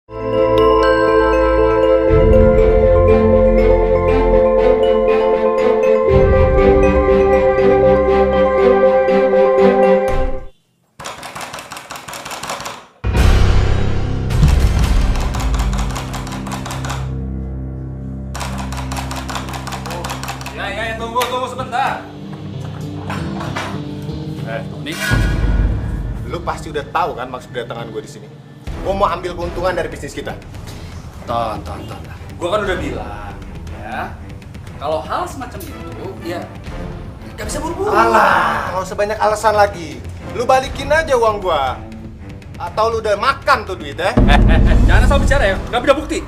Tunggu sebentar. Tony. Lu pasti udah tahu kan maksud kedatangan gue di sini. Gue mau ambil keuntungan dari bisnis kita. Ton. Gue kan udah bilang, ya. Kalau hal semacam itu, ya gak bisa buru-buru. Alah, nggak usah banyak alasan lagi. Lu balikin aja uang gue. Atau lu udah makan tuh duit ya? Jangan asal bicara ya, gak ada bukti.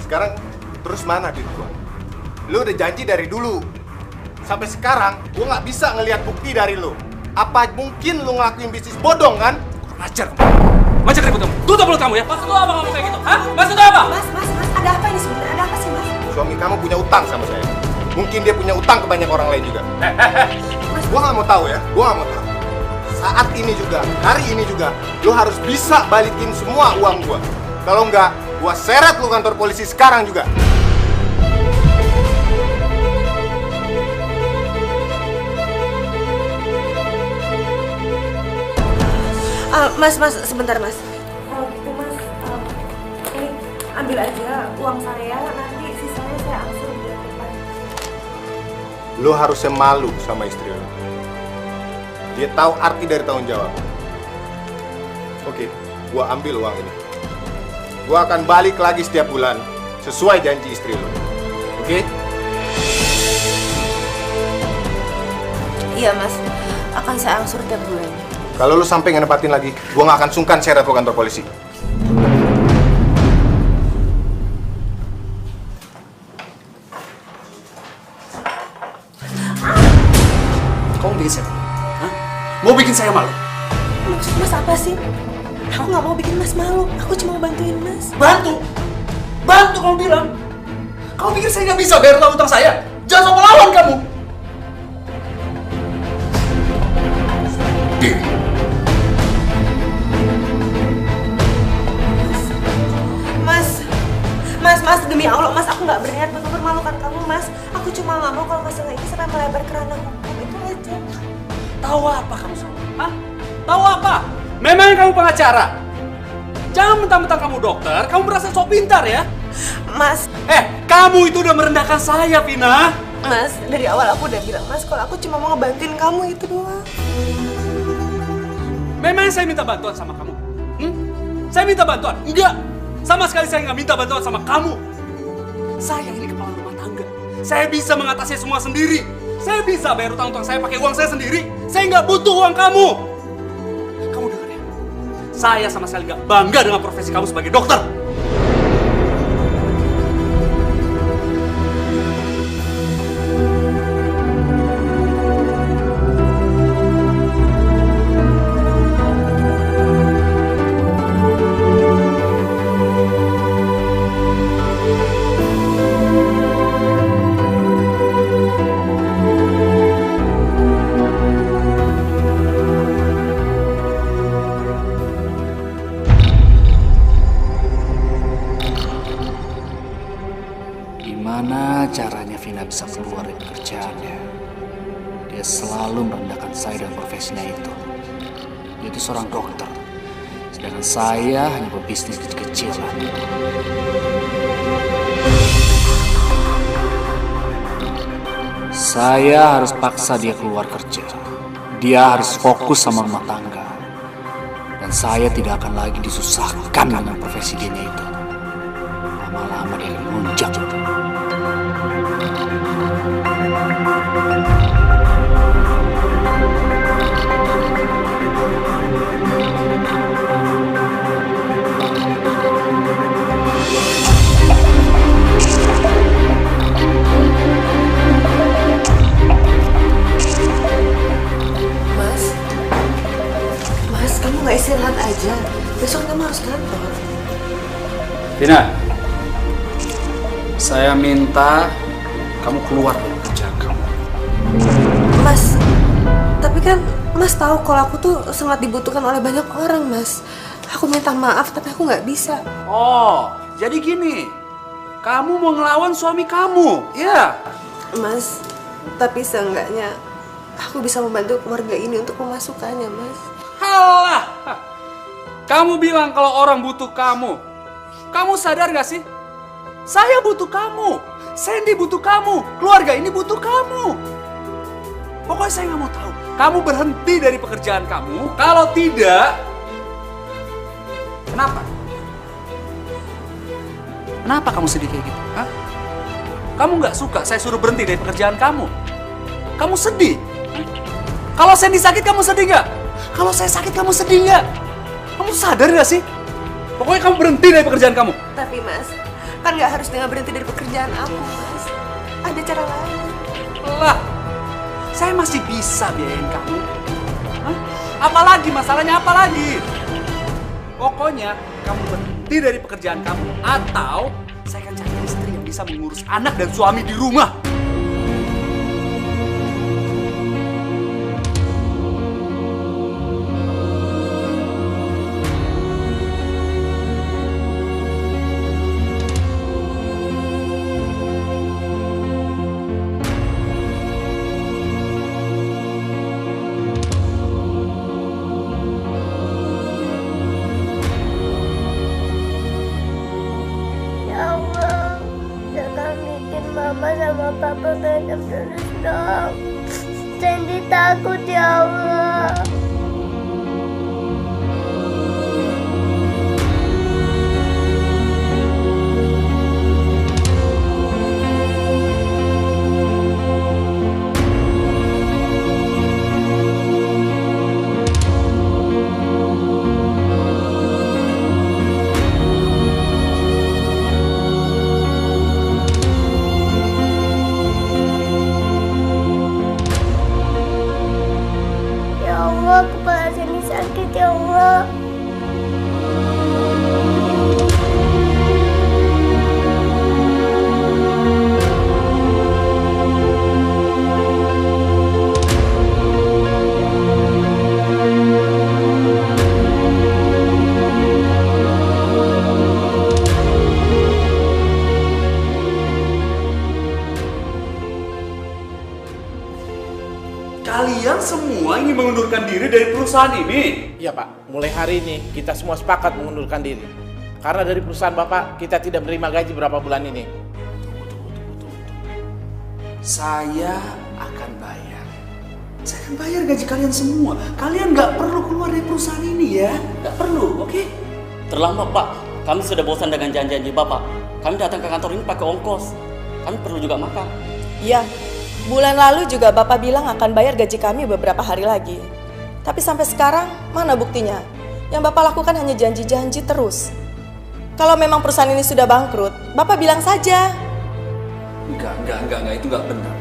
Sekarang terus mana duit gue? Lu udah janji dari dulu. Sampai sekarang, gue nggak bisa ngelihat bukti dari lu. Apa mungkin lu ngelakuin bisnis bodong kan? Kurang ajar. Macam ribut kamu. Tutup mulut kamu ya. Maksud lu apa kamu kayak gitu? Hah? Maksud lu apa? Mas, ada apa ini sebenarnya? Ada apa sih, Mas? Suami kamu punya utang sama saya. Mungkin dia punya utang ke banyak orang lain juga. Gue nggak mau tahu ya. Gue nggak mau tahu. Saat ini juga, hari ini juga, lu harus bisa balikin semua uang gue. Kalau nggak, gue seret lu kantor polisi sekarang juga. Mas, sebentar Mas. Kalau gitu Mas, ini ambil aja uang saya, nanti sisanya saya angsur bulan depan. Lu harusnya malu sama istri lu. Dia tahu arti dari tanggung jawab. Oke, gua ambil uang ini. Gua akan balik lagi setiap bulan sesuai janji istri lu. Oke? Iya Mas, akan saya angsur tiap bulan. Kalau lu sampai ngenepatin lagi, gua nggak akan sungkan seret lu kantor polisi. Kamu bikin saya malu? Hah? Mau bikin saya malu? Maksud Mas apa sih? Aku nggak mau bikin Mas malu, aku cuma mau bantuin Mas. Bantu kamu bilang. Kamu pikir saya nggak bisa bayar utang saya? Jangan sok melawan kamu. Mas, demi Allah, Mas, aku nggak berniat untuk mempermalukan kamu, Mas. Aku cuma nggak mau kalau masalah ini sampai melebar ke ranah hukum, itu aja. Tahu apa kamu semua? Hah? Tahu apa? Memang kamu pengacara. Jangan mentang-mentang kamu dokter, kamu merasa sok pintar ya? Mas, kamu itu udah merendahkan saya, Vina. Mas, dari awal aku udah bilang, Mas, kalau aku cuma mau ngebantuin kamu itu doang. Memang saya minta bantuan sama kamu? Saya minta bantuan? Enggak. Sama sekali saya nggak minta bantuan sama kamu. Saya ini kepala rumah tangga. Saya bisa mengatasi semua sendiri. Saya bisa bayar utang-utang saya pakai uang saya sendiri. Saya nggak butuh uang kamu. Kamu dengar ya? Saya sama sekali nggak bangga dengan profesi kamu sebagai dokter. Gimana caranya Vina bisa keluar dari pekerjaannya? Dia selalu merendahkan saya dan profesinya itu. Dia itu seorang dokter, sedangkan saya hanya berbisnis kecil-kecilan. Saya harus paksa dia keluar kerja. Dia harus fokus sama rumah tangga. Dan saya tidak akan lagi disusahkan dengan profesi dia itu. Lama-lama dia akan muncak. Mas, kamu nggak istirahat aja. Besok kamu harus kantor. Vina, saya minta kamu keluar dari kerjaan kamu. Mas, tapi kan Mas tahu kalau aku tuh sangat dibutuhkan oleh banyak orang, Mas. Aku minta maaf, tapi aku nggak bisa. Oh, jadi gini. Kamu mau ngelawan suami kamu, ya? Mas, tapi seenggaknya aku bisa membantu keluarga ini untuk pemasukannya, Mas. Halah! Kamu bilang kalau orang butuh kamu. Kamu sadar gak sih? Saya butuh kamu. Sandy butuh kamu. Keluarga ini butuh kamu. Pokoknya saya nggak mau tahu. Kamu berhenti dari pekerjaan kamu. Kalau tidak... Kenapa? Kenapa kamu sedih kayak gitu? Hah? Kamu nggak suka saya suruh berhenti dari pekerjaan kamu? Kamu sedih? Hah? Kalau Sandy sakit, kamu sedih nggak? Kalau saya sakit, kamu sedih nggak? Kamu sadar nggak sih? Pokoknya kamu berhenti dari pekerjaan kamu. Tapi Mas, kan nggak harus dengan berhenti dari pekerjaan aku, Mas. Ada cara lain. Lah, saya masih bisa biayain kamu. Hah? Apalagi masalahnya, apalagi? Pokoknya kamu berhenti dari pekerjaan kamu atau saya akan cari istri yang bisa mengurus anak dan suami di rumah. Ya Allah, jangan bikin mama sama papa berantem terus dong. Sandy takut ya Allah. Ya Allah, kepala Sandy sakit ya Allah. Kalian semua ingin mengundurkan diri dari perusahaan ini. Iya Pak, mulai hari ini kita semua sepakat mengundurkan diri. Karena dari perusahaan Bapak, kita tidak menerima gaji berapa bulan ini. Saya akan bayar. Saya akan bayar gaji kalian semua. Kalian nggak perlu keluar dari perusahaan ini ya. Nggak perlu, oke? Terlambat Pak, kami sudah bosan dengan janji-janji Bapak. Kami datang ke kantor ini pakai ongkos. Kami perlu juga makan. Iya, bulan lalu juga Bapak bilang akan bayar gaji kami beberapa hari lagi. Tapi sampai sekarang, mana buktinya? Yang Bapak lakukan hanya janji-janji terus. Kalau memang perusahaan ini sudah bangkrut, Bapak bilang saja. Enggak, itu nggak benar.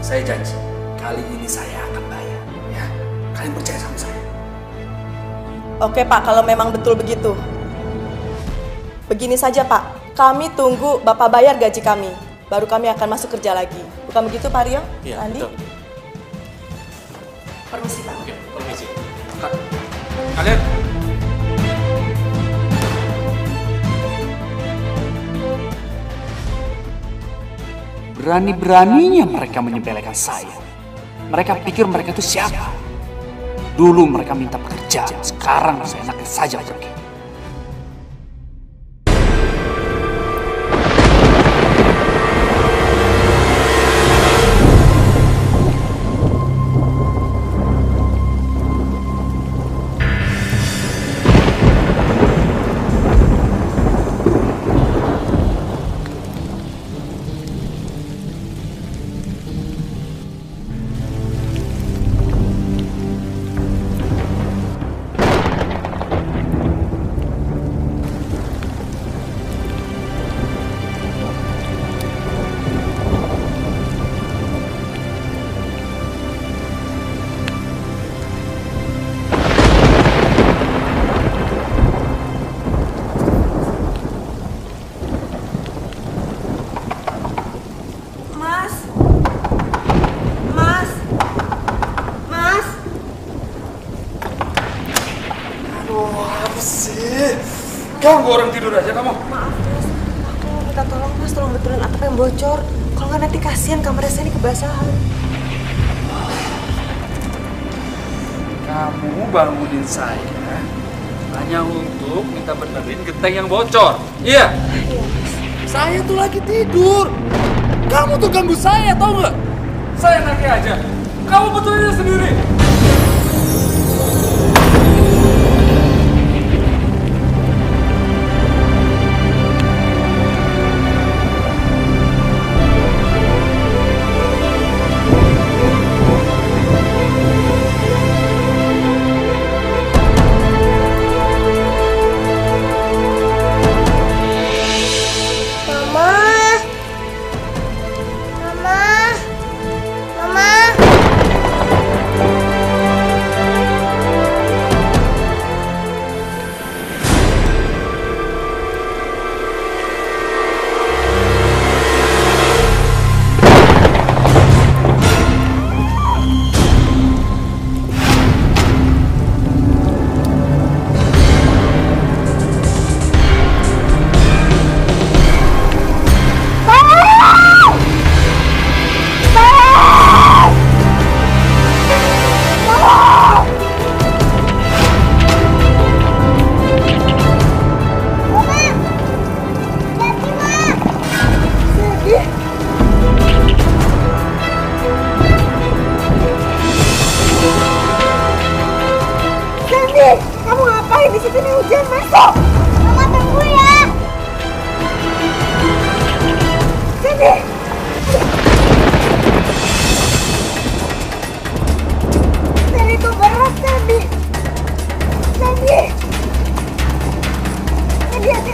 Saya janji, kali ini saya akan bayar. Ya, kalian percaya sama saya. Oke Pak, kalau memang betul begitu. Begini saja Pak, kami tunggu Bapak bayar gaji kami. Baru kami akan masuk kerja lagi. Bukan begitu Pak Rio? Iya, Andi? betul. Permisi Pak. Oke, permisi. Kalian berani-beraninya mereka menyepelekan saya. Mereka pikir mereka itu siapa? Dulu mereka minta pekerjaan, sekarang saya enaknya saja pergi. sih? Ganggu orang tidur aja kamu. Maaf mas, aku minta tolong mas, tolong betulin atap yang bocor. Kalau nggak nanti kasihan kamarnya saya ini kebasahan. Kamu bangunin saya hanya untuk minta benerin genteng yang bocor. Iya? Iya mas. Saya tuh lagi tidur. Kamu tuh ganggu saya, tau nggak? Saya nanti aja. Kamu betulin sendiri. Kamu ngapain di situ nih, hujan masuk? Mama tunggu ya. Sini. Dari itu berat tadi. Sandy. Sandy, hati-hati.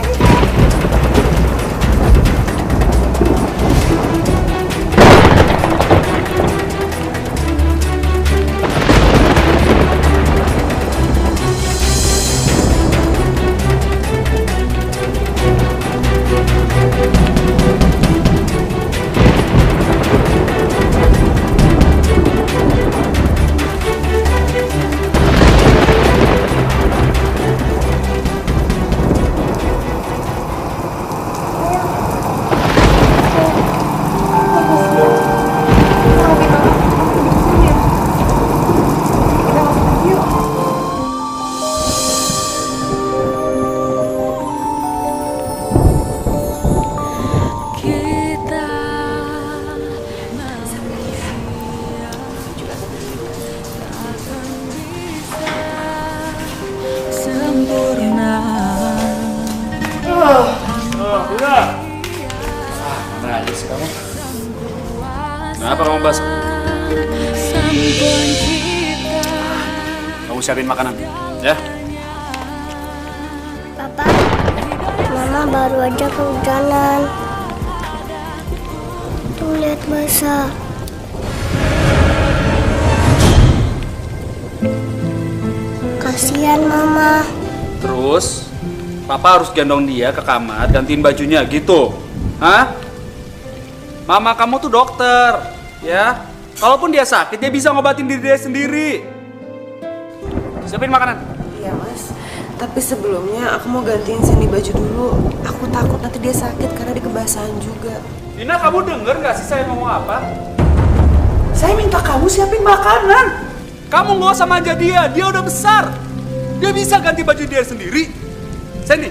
Mana aja sih kamu? Kenapa kamu basah? Kamu siapin makanan, ya? Papa, Mama baru aja kehujanan. Tuh lihat basah. Kasihan Mama. Terus, Papa harus gendong dia ke kamar, gantiin bajunya gitu. Hah? Mama kamu tuh dokter, ya. Kalaupun dia sakit, dia bisa ngobatin diri dia sendiri. Siapin makanan. Iya mas, tapi sebelumnya aku mau gantiin Sandy baju dulu. Aku takut nanti dia sakit karena dia kebasahan juga. Dina, kamu denger gak sih saya ngomong apa? Saya minta kamu siapin makanan. Kamu nggak usah manja dia udah besar. Dia bisa ganti baju dia sendiri. Sandy,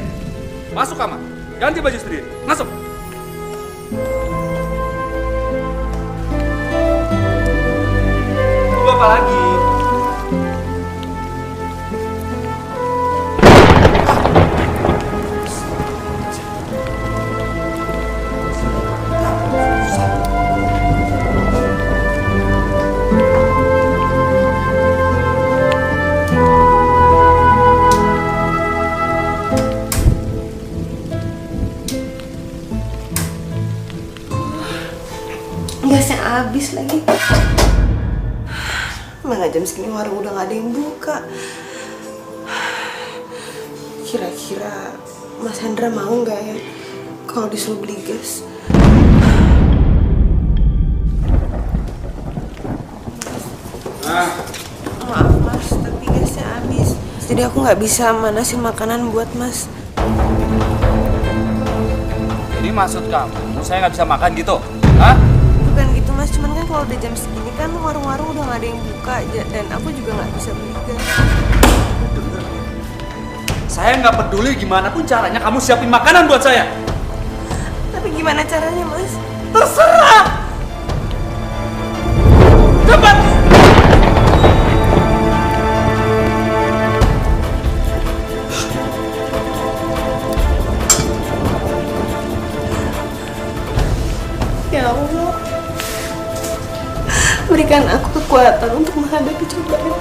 masuk kamar, ganti baju sendiri, masuk. Tunggu apa lagi? Gasnya habis lagi. Mana jam segini warung udah gak ada yang buka. Kira-kira Mas Hendra mau nggak ya kalau disuruh beli gas? Maaf mas, tapi gasnya habis. Jadi aku nggak bisa manasin makanan buat Mas. Jadi maksud kamu saya nggak bisa makan gitu? Hah? Bukan gitu Mas, cuman kan kalau udah jam segini kan warung-warung udah nggak ada yang buka dan aku juga nggak bisa beli gas. Saya nggak peduli gimana pun caranya kamu siapin makanan buat saya. Tapi gimana caranya Mas? Terserah. Cepat. Ya Allah, berikan aku kekuatan untuk menghadapi cobaan.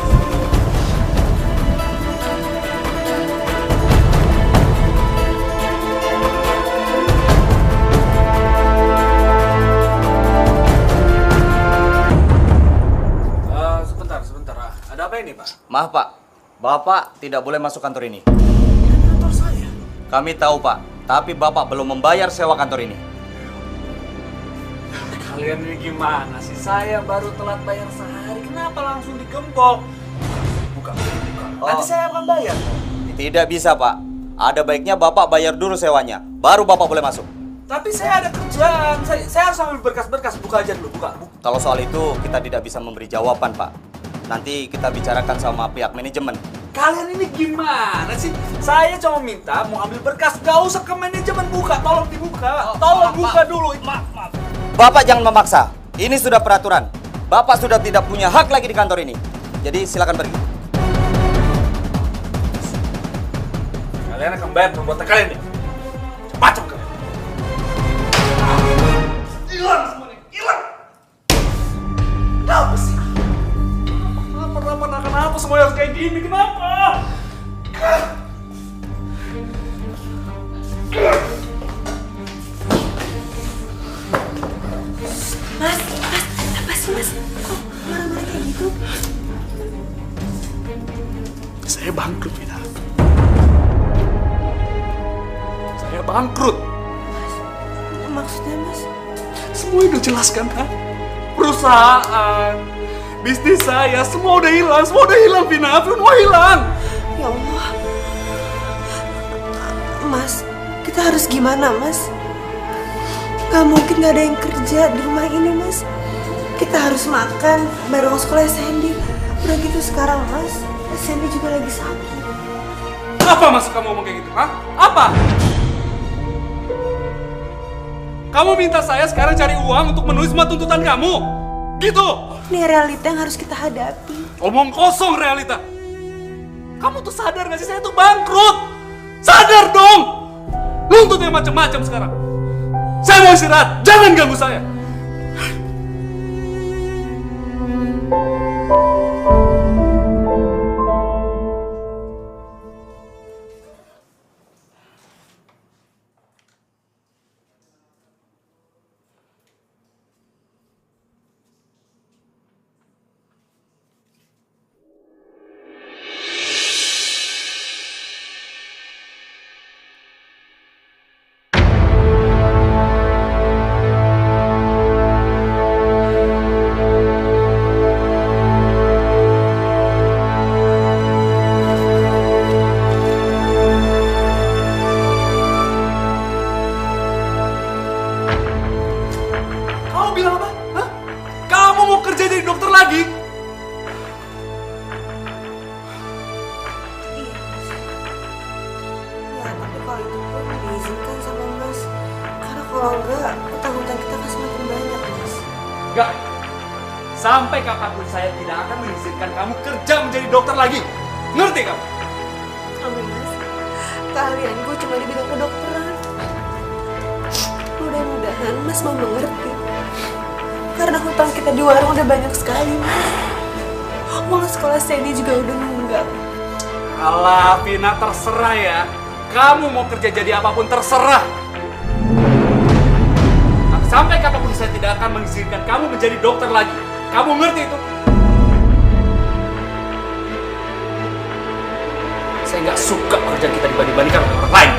Sebentar. Ada apa ini, Pak? Maaf Pak, Bapak tidak boleh masuk kantor ini. Kantor saya. Kami tahu Pak, tapi Bapak belum membayar sewa kantor ini. Kalian ini gimana sih? Saya baru telat bayar sehari, kenapa langsung digembok? Buka. Nanti saya akan bayar. Tidak bisa Pak, ada baiknya Bapak bayar dulu sewanya, baru Bapak boleh masuk. Tapi saya ada kerjaan, saya harus ambil berkas-berkas, buka aja dulu, buka. Kalau soal itu kita tidak bisa memberi jawaban Pak. Nanti kita bicarakan sama pihak manajemen. Kalian ini gimana sih? Saya cuma minta mau ambil berkas, gak usah ke manajemen buka, tolong dibuka. Tolong buka dulu. Maaf. Bapak jangan memaksa, ini sudah peraturan. Bapak sudah tidak punya hak lagi di kantor ini. Jadi silakan pergi. Kalian akan bayar perbuatan kalian nih. Cepat kalian. Hilang semuanya, hilang. Kenapa sih? Kenapa semua harus kayak gini? Kenapa? Mas, apa sih Mas? Kok marah-marah kayak gitu? Saya bangkrut, Vina. Saya bangkrut. Maksudnya Mas? Semua udah jelas kan, ha? Perusahaan, bisnis saya, semua udah hilang, Vina, semua hilang. Ya Allah. Mas, kita harus gimana Mas? Gak mungkin gak ada yang kerja di rumah ini Mas. Kita harus makan, baru sekolah Sandy. Udah gitu sekarang Mas, Sandy juga lagi sakit. Apa maksud kamu ngomong kayak gitu, ha? Apa? Kamu minta saya sekarang cari uang untuk menulis semua tuntutan kamu? Gitu? Ini realita yang harus kita hadapi. Omong kosong realita. Kamu tuh sadar gak sih saya tuh bangkrut? Sadar dong! Nuntut yang macam-macam sekarang. Saya mau istirahat, jangan ganggu saya. Kalau enggak, utang-utang kita kan semakin banyak, Mas. Enggak. Sampai kapanpun saya tidak akan mengizinkan kamu kerja menjadi dokter lagi. Ngerti kamu? Amin, Mas. Keahlianku cuma di bidang kedokteran. Mudah-mudahan Mas mau mengerti. Karena hutang kita di warung udah banyak sekali, Mas. Uang sekolah Sandy juga udah nunggak. Alah, Vina, terserah ya. Kamu mau kerja jadi apapun terserah. Sampai kapanpun saya tidak akan mengizinkan kamu menjadi dokter lagi. Kamu ngerti itu? Saya nggak suka kerja kita dibanding-bandingkan dengan orang lain.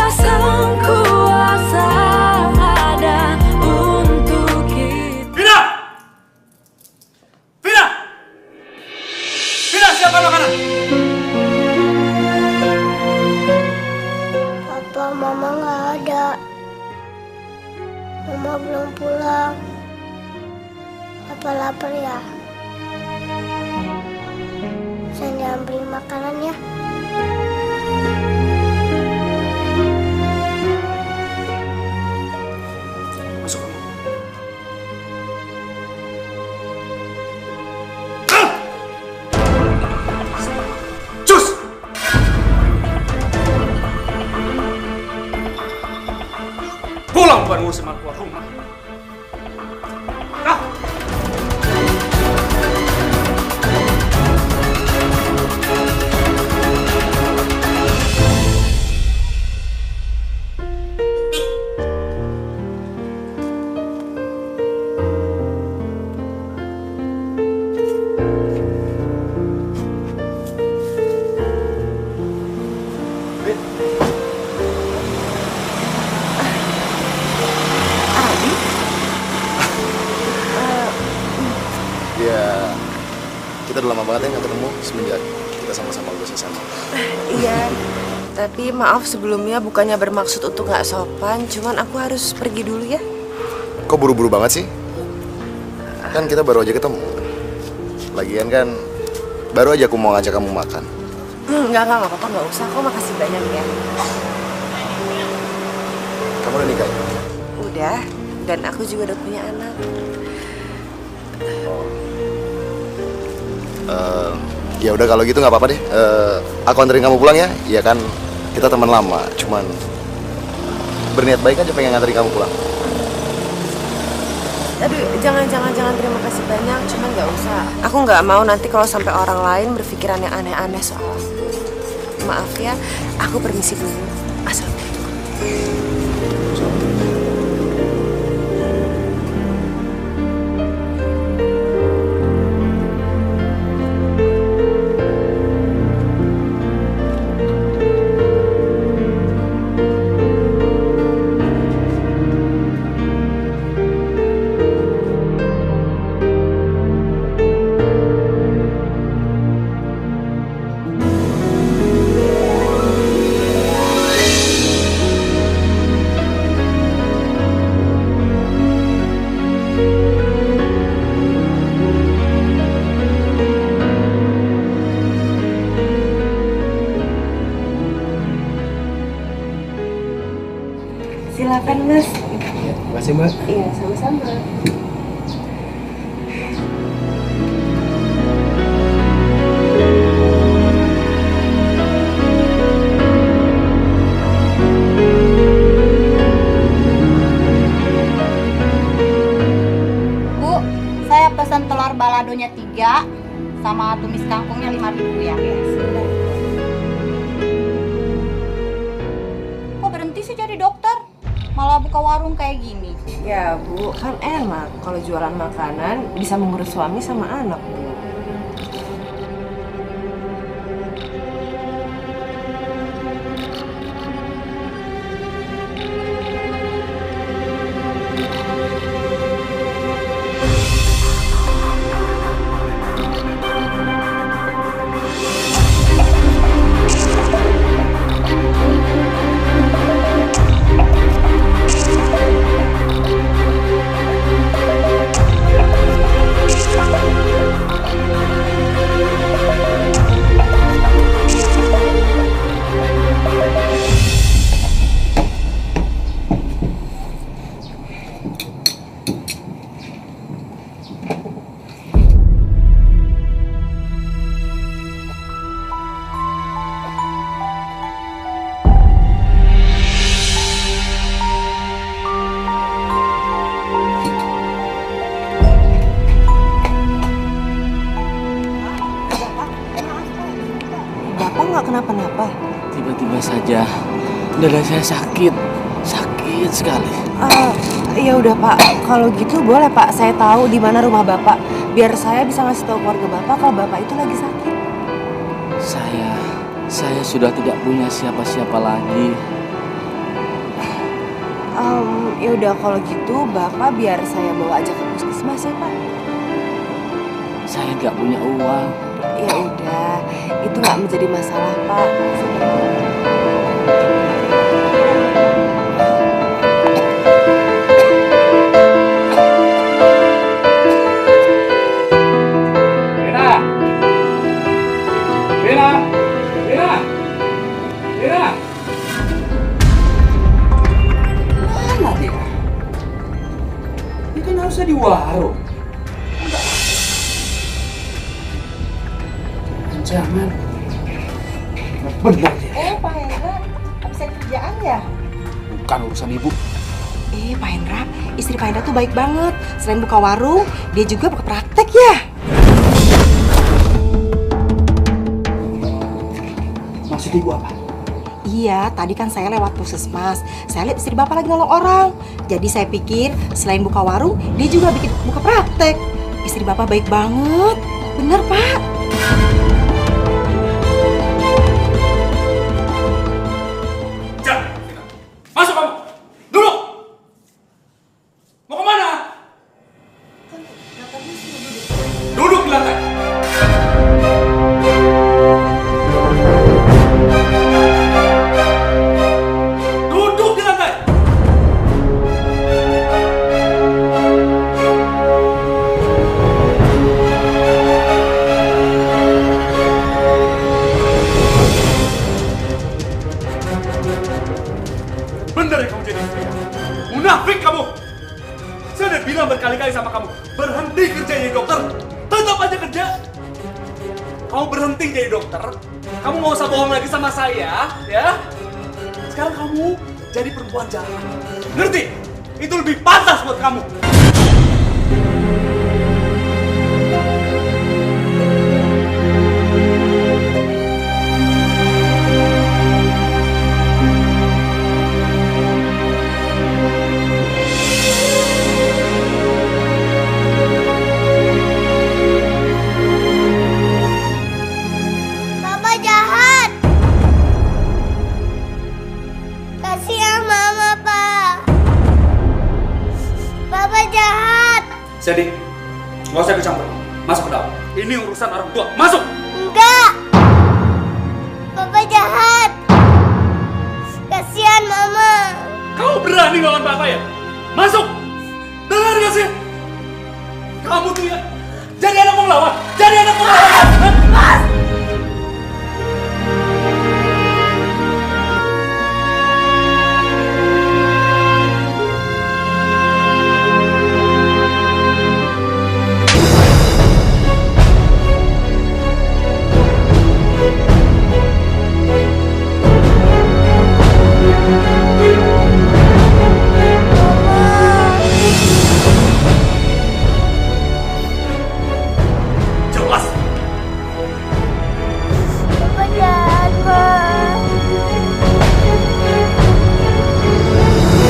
sang kuasa ada untuk kita. Vina! Vina! Vina, siapkan makanan. Papa, Mama nggak ada. Mama belum pulang. Papa lapar ya? Sandy ambil makanan ya. Masuk kamu. Cus! Pulang bukan ngurusin malah keluar rumah. Ah! Ya, kita udah lama banget ya nggak ketemu semenjak kita sama-sama lulus SMA. Iya, tapi maaf sebelumnya bukannya bermaksud untuk nggak sopan, cuman aku harus pergi dulu ya. Kok buru-buru banget sih? Kan kita baru aja ketemu. Lagian kan baru aja aku mau ngajak kamu makan. Nggak apa-apa, nggak usah. Kok makasih banyak ya. Kamu udah nikah ya? Udah, dan aku juga udah punya anak. Ya udah kalau gitu nggak apa-apa deh. Aku anterin kamu pulang ya. Iya kan kita teman lama, cuman berniat baik aja pengen nganterin kamu pulang. Aduh, jangan terima kasih banyak, cuman nggak usah. Aku nggak mau nanti kalau sampai orang lain berpikiran yang aneh-aneh soal aku. Maaf ya, aku permisi dulu. Assalamualaikum. Silakan Mas. Terima kasih Mbak. Iya, sama-sama. Bu, saya pesan telur baladonya 3 sama tumis kangkungnya 5.000 ya. Kok berhenti sih jadi dokter? Malah buka warung kayak gini. Ya Bu, kan enak kalau jualan makanan bisa mengurus suami sama anak Bu. Bapak nggak kenapa-napa? Tiba-tiba saja dada saya sakit sekali. Ya udah Pak, kalau gitu boleh Pak saya tahu di mana rumah Bapak, biar saya bisa ngasih tahu keluarga Bapak kalau Bapak itu lagi sakit. Saya sudah tidak punya siapa-siapa lagi. Ya udah kalau gitu Bapak biar saya bawa aja ke puskesmas ya Pak. Saya nggak punya uang. Ya udah, itu nggak menjadi masalah Pak. Mana dia? Dia kan harusnya di warung. Jangan. Benar dia. Pak Hendra, habis kerjaan ya? Bukan urusan ibu. Pak Hendra, istri Pak Hendra tuh baik banget. Selain buka warung, dia juga buka praktek ya. Maksud ibu apa? Iya, tadi kan saya lewat puskesmas. Saya lihat istri Bapak lagi nolong orang. Jadi saya pikir selain buka warung, dia juga buka praktek. Istri Bapak baik banget. Bener, Pak. Masuk kamu! Duduk! Mau kemana? Duduk di lantai! Duduk di lantai! Bener ya kamu jadi istri? Munafik kamu! Saya udah bilang berkali-kali sama kamu, berhenti kerja jadi dokter. Tetap aja kerja. Kamu berhenti jadi dokter, kamu nggak usah bohong lagi sama saya, ya? Sekarang kamu jadi perempuan jalan. Ngerti? Itu lebih pantas buat kamu. Papa jahat. Kasihan Mama, Pak. Papa jahat. Jadi, nggak usah ikut campur. Masuk ke dalam. Ini urusan orang tua. Masuk! Enggak. Papa jahat. Kasihan Mama. Kamu berani ngelawan Papa ya? Masuk! Dengar gak sih? Kamu tuh ya, jadi anak mau ngelawan. Jadi anak mau ngelawan. Mas! Jelas. Papa jahat, Ma.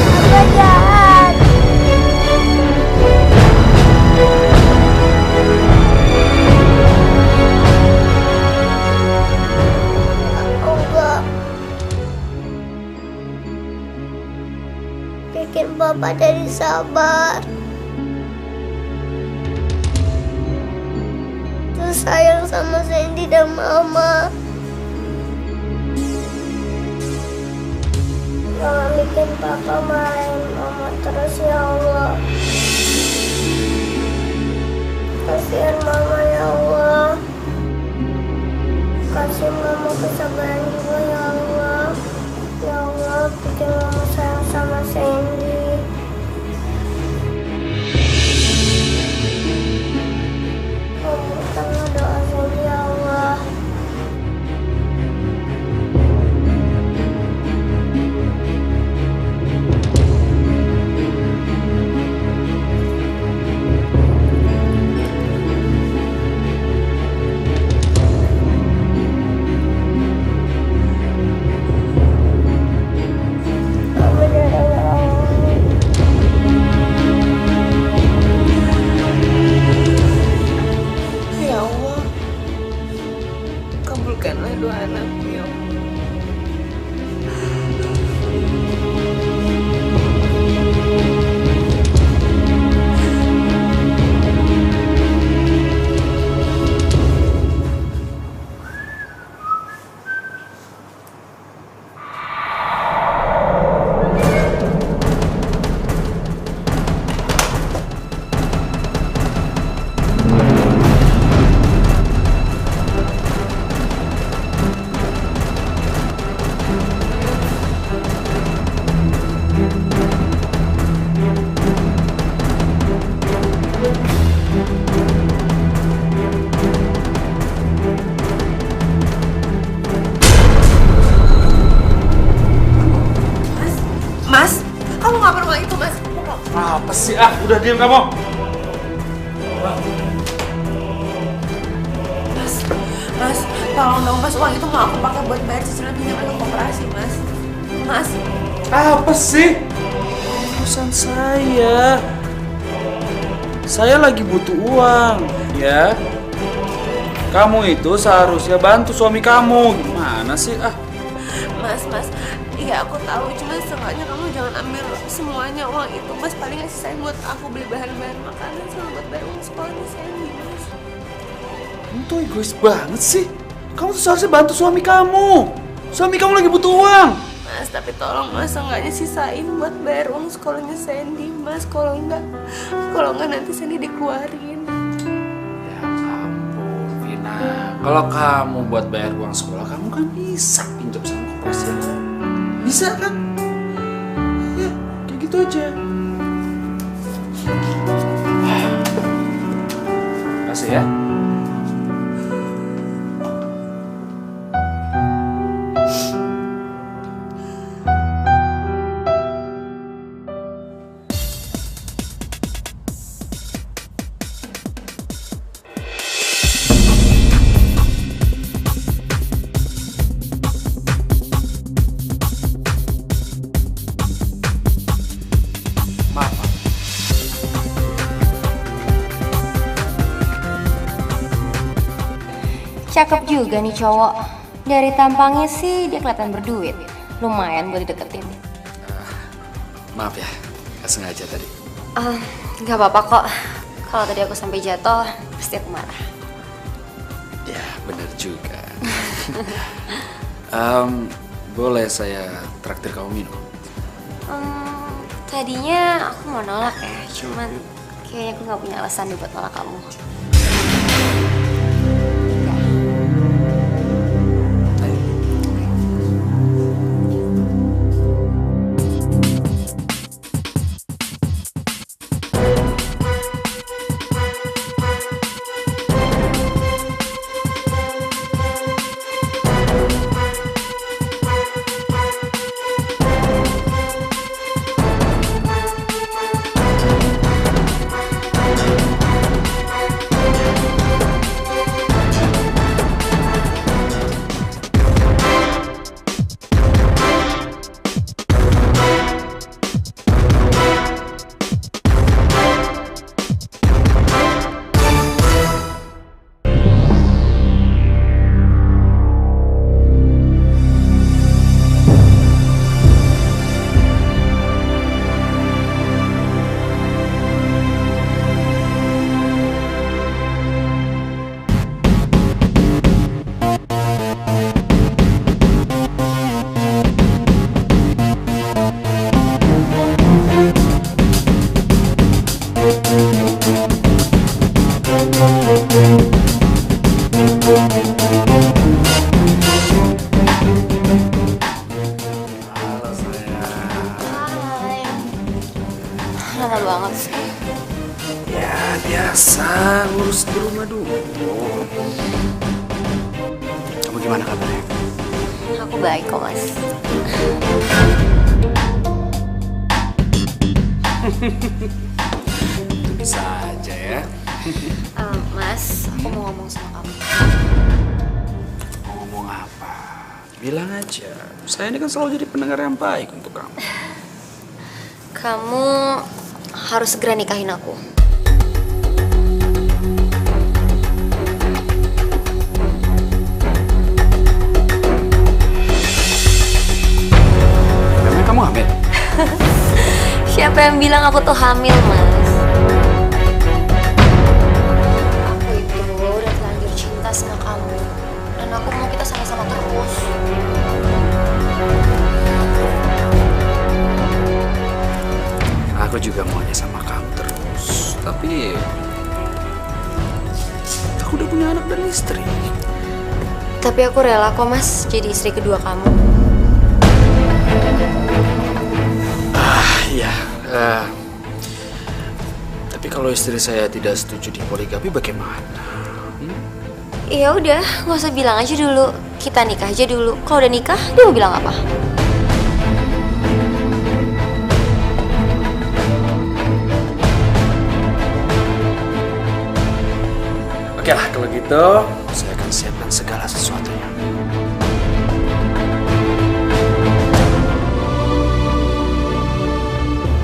Papa jahat. Enggak. Bikin Papa jadi sabar. Terus sayang sama Sandy dan Mama. Jangan bikin Papa marahin Mama terus ya Allah. Kasihan Mama ya Allah. Kasih Mama kesabaran juga ya Allah. Ya Allah, bikin Mama sayang sama Sandy. Kabulkanlah doa Sandy ya Allah. Ah, udah diam kamu. Mas, tolong dong mas, uang itu nggak aku pakai buat bayar cicilan pinjaman koperasi mas. Mas. Apa sih? Urusan saya. Saya lagi butuh uang, ya. Kamu itu seharusnya bantu suami kamu. Gimana sih? Ah. Mas, iya aku tahu, cuma seenggaknya kamu jangan ambil semuanya uang itu mas, paling sisain buat aku beli bahan-bahan makanan sama buat bayar uang sekolahnya Sandy mas. Kamu tuh egois banget sih. Kamu tuh seharusnya bantu suami kamu. Suami kamu lagi butuh uang. Mas, tapi tolong mas, seenggaknya sisain buat bayar uang sekolahnya Sandy mas. Kalau enggak nanti Sandy dikeluarin. Ya ampun, Vina. Kalau kamu buat bayar uang sekolah, kamu kan bisa pinjam sama koperasi. Bisa kan? Ya, kayak gitu aja. Kasih ya. Cakep juga nih cowok. Dari tampangnya sih dia kelihatan berduit. Lumayan buat dideketin. Maaf ya, nggak sengaja tadi. Nggak apa-apa kok. Kalau tadi aku sampai jatuh, pasti aku marah. Ya, benar juga. Boleh saya traktir kamu minum? Tadinya aku mau nolak ya, cuman kayaknya aku nggak punya alasan nih buat nolak kamu. Lama banget sih. Ya biasa, ngurus di rumah dulu. Kamu gimana kabarnya? Aku baik kok mas. Bisa aja ya. Mas, aku mau ngomong sama kamu. Mau ngomong apa? Bilang aja. Saya ini kan selalu jadi pendengar yang baik untuk kamu. Kamu harus segera nikahin aku. Memang kamu hamil? Siapa yang bilang aku tuh hamil, Mas? Aku itu udah terlanjur cinta sama kamu. Dan aku mau kita sama-sama terus. Aku juga maunya sama kamu terus. Tapi aku udah punya anak dan istri. Tapi aku rela kok, Mas, jadi istri kedua kamu. Iya. Tapi kalau istri saya tidak setuju di poligami bagaimana? Ya udah, nggak usah bilang aja dulu. Kita nikah aja dulu. Kalau udah nikah, dia mau bilang apa? Oke lah, kalau gitu saya akan siapkan segala sesuatunya.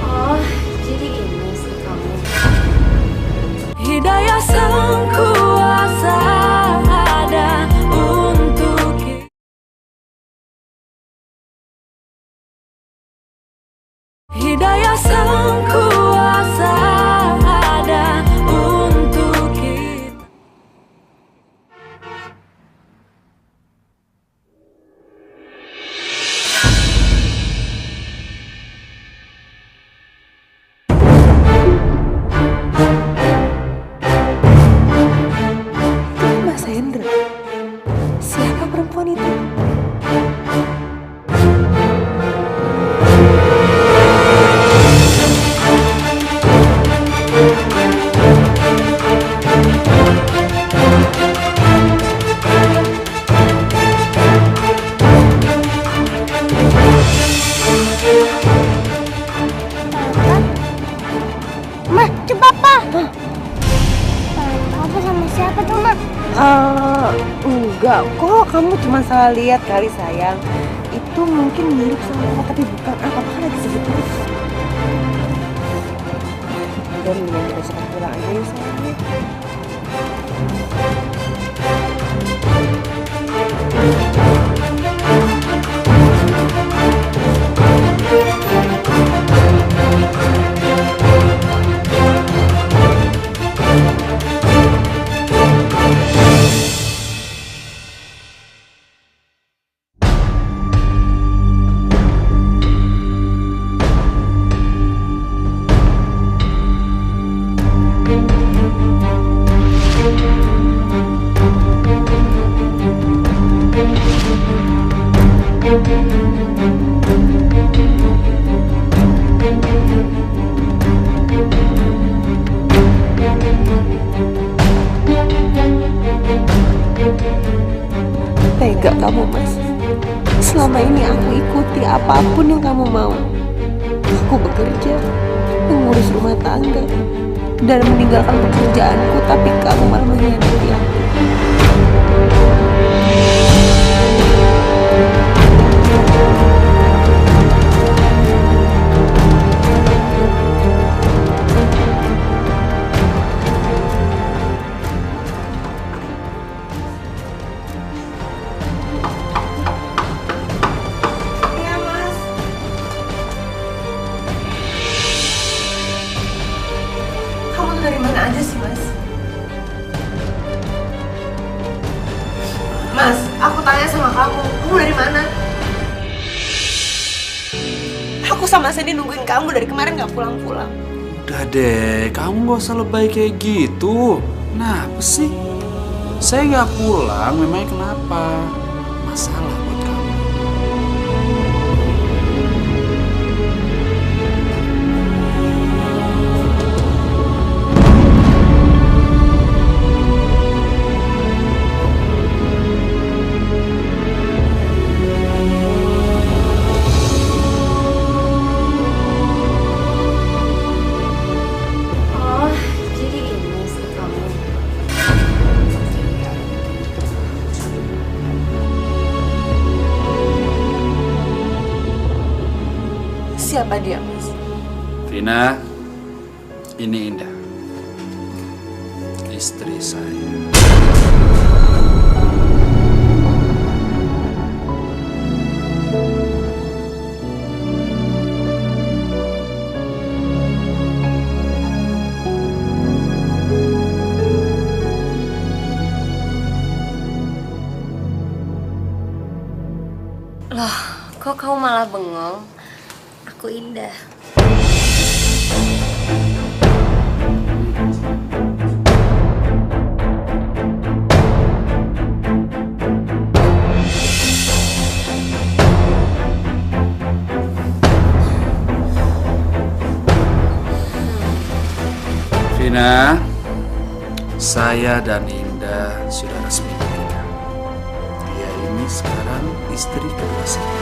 Oh, jadi ini sih kamu. Hidayah sang kuasa ada untuk kita. Hidayah sang kuasa ada untuk kita. Mas Hendra, siapa perempuan itu? Ma, coba apa? Apa sama siapa tuh, Ma? Enggak kok, kamu cuma salah lihat kali sayang. Itu mungkin mirip sama apa, tapi bukan apa kan lagi sebut terus. Dan kita cepat pulang aja ya sayang. Tega kamu, Mas. Selama ini aku ikuti apapun yang kamu mau. Aku bekerja, mengurus rumah tangga, dan meninggalkan pekerjaanku, tapi kamu malah mengkhianati aku. Dari mana aja sih, Mas? Mas, aku tanya sama kamu dari mana? Aku sama Sandy nungguin kamu dari kemarin gak pulang-pulang. Udah deh, kamu gak usah lebay kayak gitu. Kenapa sih? Saya gak pulang, memangnya kenapa? Masalah buat kamu. Siapa dia, Mas? Vina, ini Indah, istri saya. Loh, kok kamu malah bengong? Aku Indah. Vina, saya dan Indah sudah resmi menikah. Dia ini sekarang istri kedua saya.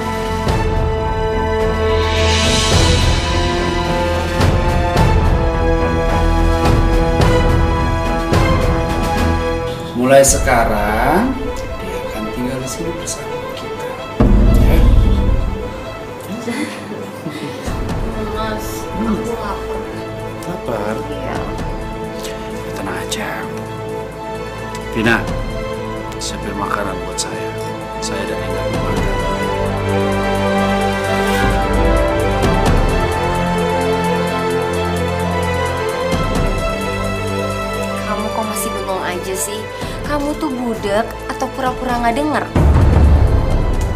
Mulai sekarang dia akan tinggal di sini bersama kita. Ya? Mas, aku lapar. Lapar? Iya. Tenang aja. Vina, siapin makanan buat saya. Saya dan Indah mau makan. Kamu kok masih bengong aja sih? Kamu tuh budak atau pura-pura nggak denger?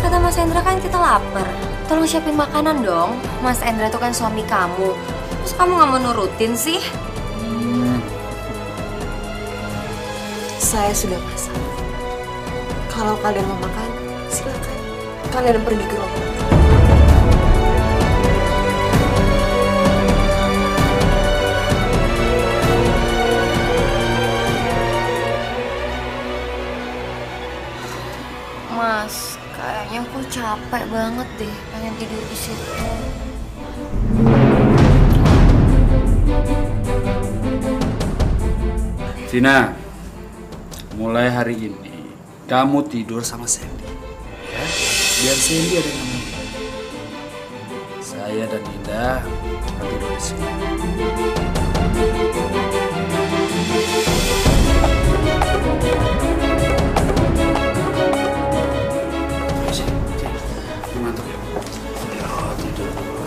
Kata Mas Hendra kan kita lapar. Tolong siapin makanan dong. Mas Hendra tuh kan suami kamu. Terus kamu nggak mau nurutin sih? Saya sudah masak. Kalau kalian mau makan, silakan. Kalian pergi ke ruang makan. Mas, kayaknya aku capek banget deh. Pengen tidur di situ. Vina, mulai hari ini kamu tidur sama Sandy, ya? Biar Sandy ada yang nemenin. Saya dan Indah akan tidur di sini. Ngantuk ya? Ya, tidur dulu.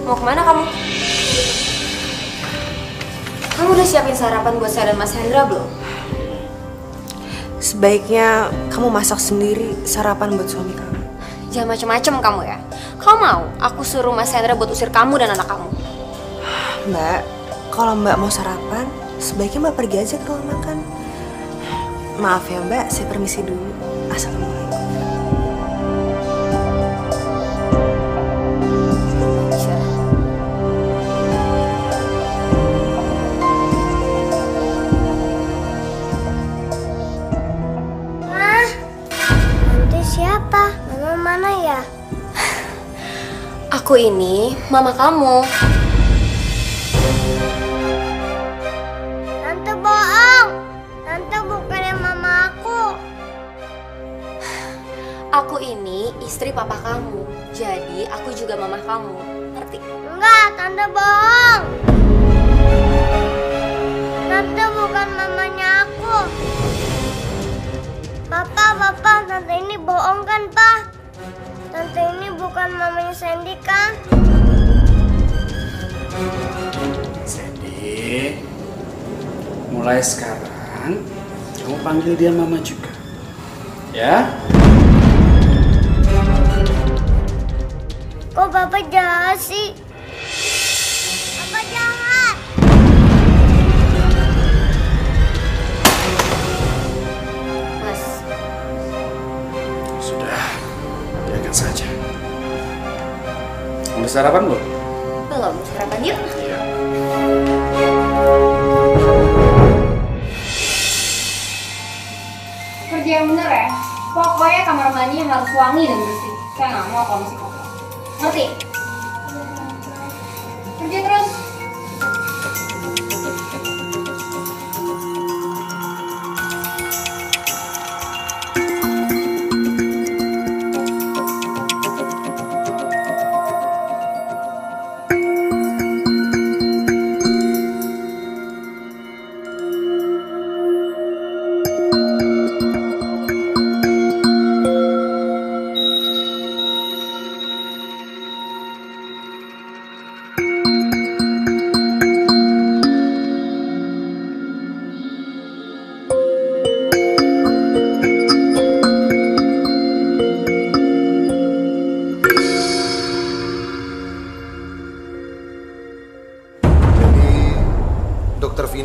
Mau kemana kamu? Kamu udah siapin sarapan buat saya dan Mas Hendra belum? Sebaiknya kamu masak sendiri sarapan buat suami kamu. Jangan macem-macem kamu ya. Kamu mau aku suruh Mas Hendra buat usir kamu dan anak kamu? Mbak, kalau Mbak mau sarapan, sebaiknya Mbak pergi aja ke ruang makan. Maaf ya Mbak, saya permisi dulu. Assalamualaikum. Siapa? Mama mana ya? Aku ini mama kamu. Tante bohong. Tante bukannya mama aku. Aku ini istri papa kamu. Jadi aku juga mama kamu. Ngerti? Enggak, tante bohong. Tante bukan mamanya aku. Papa, tante ini bohong kan, Pak? Tante ini bukan mamanya Sandy kan? Sandy, mulai sekarang kamu panggil dia mama juga, ya? Kok Papa jahat sih? Papa jahat! Saja. Udah sarapan belum? Belum, sarapan yuk. Iya. Kerja yang bener ya. Pokoknya kamar mandi harus wangi dan bersih. Saya nggak mau kamu sih kotor. Ngerti? Kerja terus.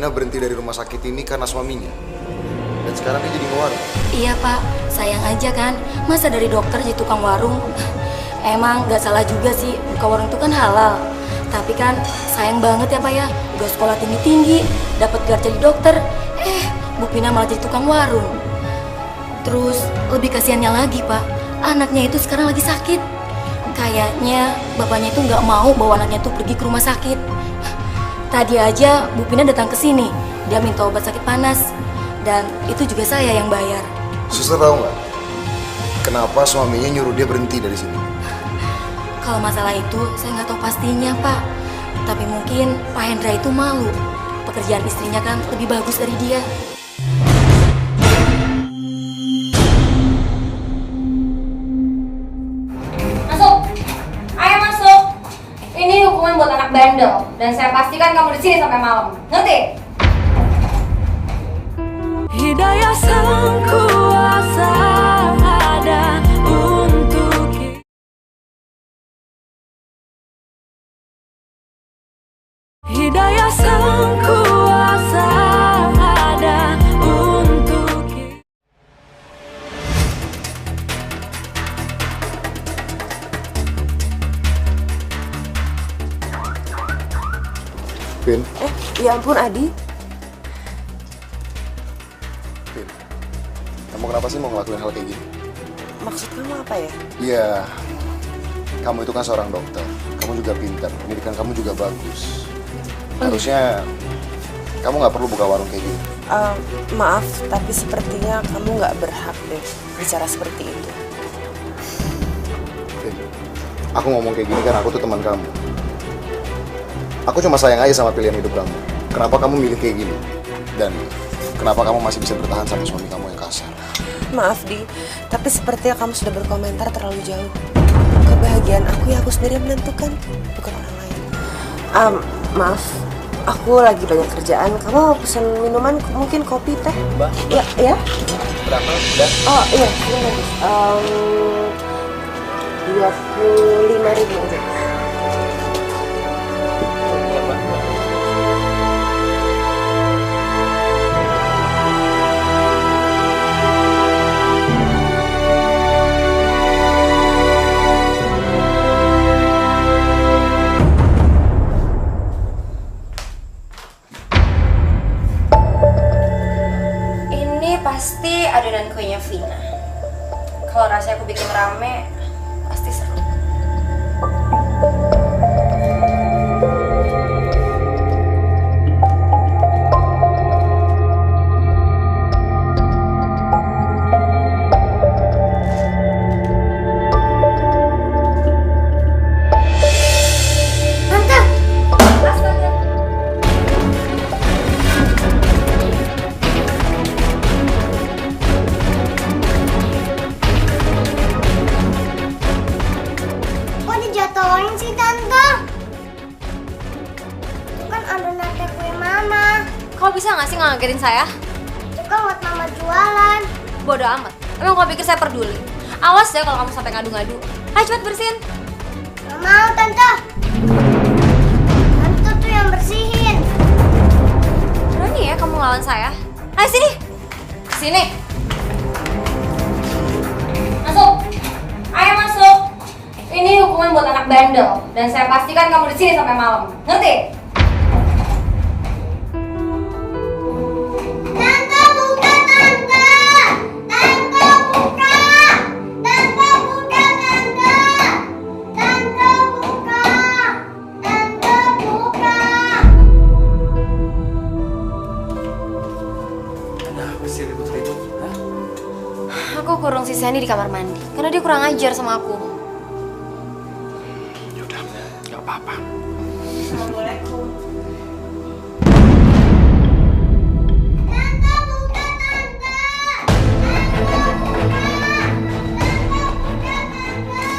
Vina berhenti dari rumah sakit ini karena suaminya. Dan sekarang dia jadi ngewarung. Iya Pak, sayang aja kan. Masa dari dokter jadi tukang warung? Emang gak salah juga sih, buka warung itu kan halal. Tapi kan sayang banget ya Pak ya, udah sekolah tinggi-tinggi, dapat gelar jadi dokter. Bu Vina malah jadi tukang warung. Terus lebih kasihannya lagi Pak, anaknya itu sekarang lagi sakit. Kayaknya bapaknya itu nggak mau bawa anaknya itu pergi ke rumah sakit. Tadi aja Bu Vina datang ke sini, dia minta obat sakit panas. Dan itu juga saya yang bayar. Suster tahu nggak? Kenapa suaminya nyuruh dia berhenti dari sini? Kalau masalah itu saya nggak tahu pastinya Pak. Tapi mungkin Pak Hendra itu malu. Pekerjaan istrinya kan lebih bagus dari dia. Masuk! Ayo masuk! Ini hukuman buat anak bandel. Dan saya pastikan kamu di sini sampai malam. Ngerti? Hidayah Sang Kuasa ada untuk kita. Hidayah Sang Kuasa ada untuk kita. Vin, Ya ampun Adi. kamu kenapa sih mau ngelakuin hal kayak gini? Maksud kamu apa ya? Iya, kamu itu kan seorang dokter. Kamu juga pintar, pendidikan kamu juga bagus. Harusnya kamu nggak perlu buka warung kayak gini. Maaf, tapi sepertinya kamu nggak berhak deh bicara seperti itu. Vin, aku ngomong kayak gini kan aku tuh teman kamu. Aku cuma sayang aja sama pilihan hidup kamu. Kenapa kamu milih kayak gini? Dan kenapa kamu masih bisa bertahan sama suami kamu yang kasar? Maaf Di, tapi sepertinya kamu sudah berkomentar terlalu jauh. Kebahagiaan aku ya aku sendiri yang menentukan, bukan orang lain. Maaf, aku lagi banyak kerjaan. Kamu pesan minuman, mungkin kopi, teh? Mbak? Ya? Berapa? Udah? Oh iya, ini 25.000 aja. Pasti adonan kuenya Vina. Kalau rasanya aku bikin rame, pasti seru. Bisa nggak sih nggak ngagetin saya? Itu kan buat mama jualan. Bodoh amat. Emang kau pikir saya peduli? Awas ya kalau kamu sampai ngadu-ngadu. Ayo cepet bersihin. Gak mau tante. Tante tuh yang bersihin. Berani ya kamu ngelawan saya? Ayo sini. Sini. Masuk. Ayo masuk. Ini hukuman buat anak bandel. Dan saya pastikan kamu di sini sampai malam. Ngerti? Aku kurung si Sandy di kamar mandi karena dia kurang ajar sama aku. Yaudah, nggak apa-apa. Assalamualaikum.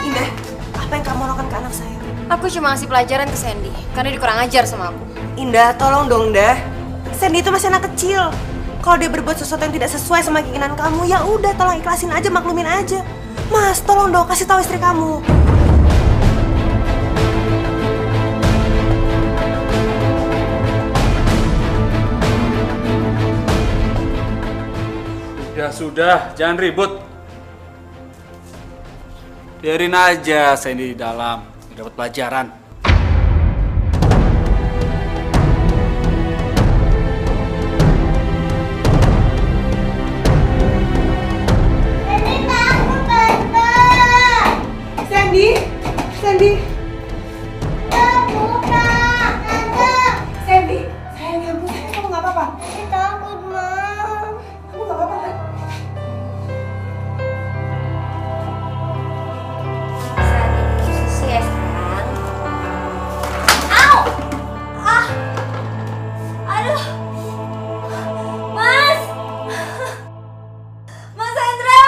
Indah, apa yang kamu lakukan ke anak saya? Aku cuma ngasih pelajaran ke Sandy karena dia kurang ajar sama aku. Indah, tolong dong, Dah. Sandy itu masih anak kecil. Kalau dia berbuat sesuatu yang tidak sesuai sama keinginan kamu, ya udah tolong ikhlasin aja, maklumin aja. Mas, tolong dong kasih tahu istri kamu. Sudah, jangan ribut. Biarin aja Sandy di dalam, dapat pelajaran. Sandy. Sandy, sayang ya Bu, sayang kamu nggak apa-apa? Saya takut, Ma. Kamu nggak apa-apa kan? Saat ini susu ya sayang. Au! Ah! Aduh! Mas! Mas Hendra!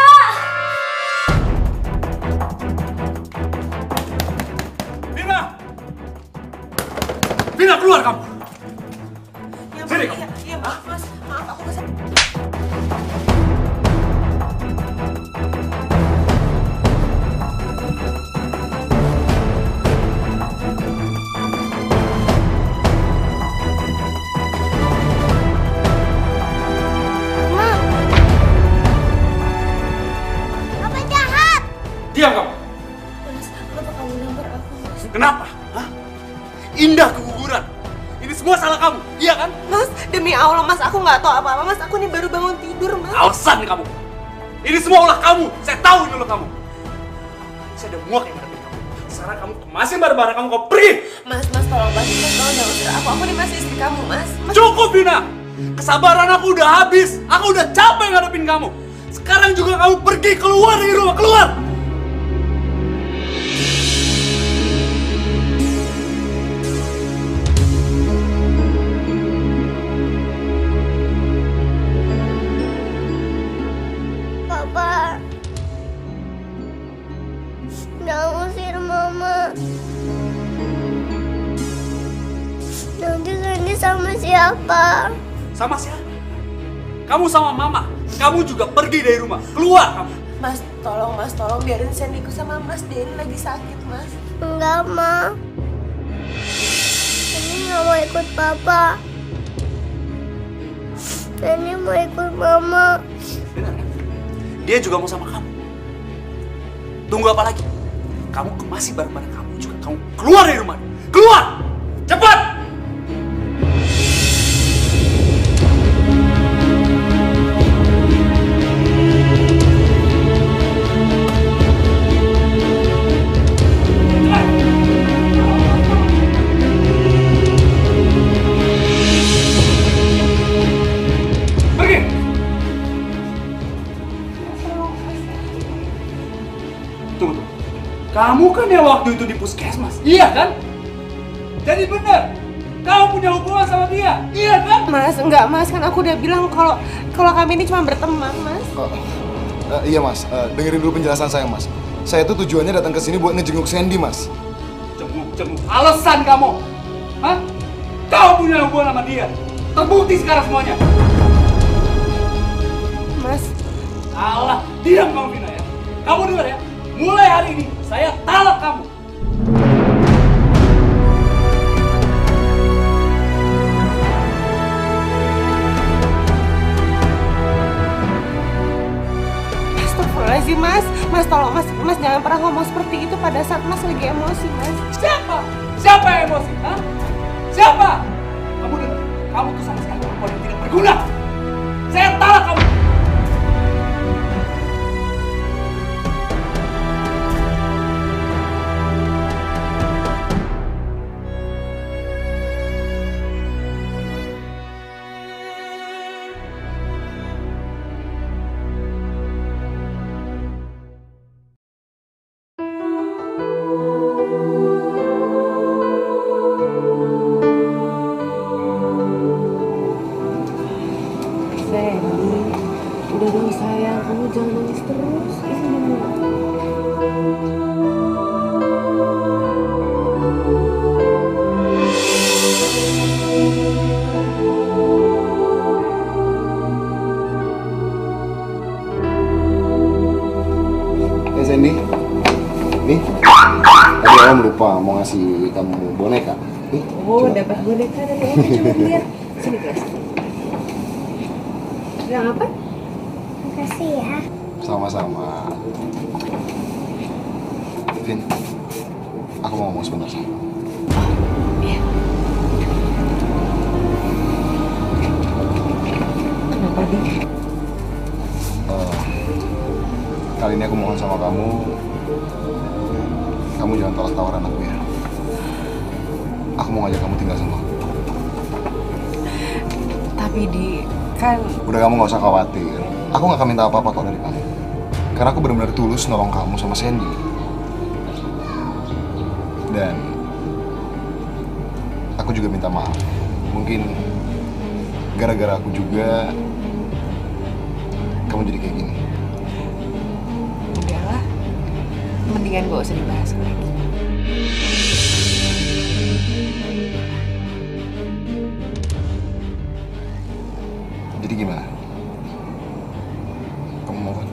Vina, keluar kamu! Sini kamu! Iya, maaf Mas. Maaf, aku kesal. Papa jahat. Diam kamu! Mas, kenapa kamu nampar aku, Mas? Kenapa? Hah? Indah keguguran. Ini semua salah kamu, iya kan? Mas, demi Allah Mas, aku nggak tahu apa-apa Mas. Aku nih baru bangun tidur Mas. Alasan kamu. Ini semua ulah kamu. Saya tahu ini ulah kamu. Saya udah muak yang ngadepin kamu. Sekarang kamu kemasin barang-barang kamu, kau pergi. Mas, tolong bantu Mas, tolong jangan usir aku. Aku nih masih istri kamu, Mas. Cukup, Vina. Kesabaran aku udah habis. Aku udah capek ngadepin kamu. Sekarang juga kamu pergi keluar dari rumah, keluar. Papa. Jangan usir Mama. Nanti Sandy sama siapa? Sama siapa? Kamu sama Mama. Kamu juga pergi dari rumah. Keluar kamu. Mas, tolong biarin Sandyku sama Mas Denny lagi sakit, Mas. Enggak, Ma. Sandy nggak mau ikut Papa. Sandy mau ikut Mama. Benar kan? Dia juga mau sama kamu. Tunggu apa lagi? Kamu kemasi barang-barang kamu juga. Kamu keluar dari rumah. Keluar! Cepat! Pergi! Tunggu. Kamu kan yang waktu itu di puskesmas, iya kan? Jadi benar, kamu punya hubungan sama dia, iya kan? Mas, enggak Mas, kan aku udah bilang kalau kami ini cuma berteman, Mas. Iya Mas, dengerin dulu penjelasan saya Mas. Saya tuh tujuannya datang ke sini buat ngejenguk Sandy Mas. Jenguk. Alasan kamu? Hah? Kau punya hubungan sama dia. Terbukti sekarang semuanya. Mas. Alah, diam kamu Vina ya. Kamu dengar ya? Mulai hari ini saya talak kamu. Astagfirullahaladzim Mas. Mas tolong Mas jangan pernah ngomong seperti itu pada saat Mas lagi emosi Mas. Siapa? Siapa yang emosi? Hah? Siapa? Kamu dengar? Kamu tuh sama sekali perempuan yang tidak berguna. Saya talak kamu. Udah dong sayang, kamu jangan nangis terus. Sandy, nih tadi Om lupa mau ngasih kamu boneka. Nih, oh, dapat boneka dari Om, coba lihat. Sini guys. Bilang apa? Oke. Makasih ya. Sama-sama. Vin, aku mau ngomong sebentar sama kamu. Iya. Kenapa, Di? Kali ini aku mohon sama kamu jangan tolak tawaran aku ya. Aku mau ngajak kamu tinggal sama aku. Tapi Di, kan... Udah, kamu gak usah khawatir. Aku gak akan minta apa-apa kok dari kamu. Karena aku benar-benar tulus nolong kamu sama Sandy. Dan aku juga minta maaf. Mungkin gara-gara aku juga kamu jadi kayak gini. Udahlah, mendingan gak usah dibahas lagi. Jadi gimana? Kamu mau kan?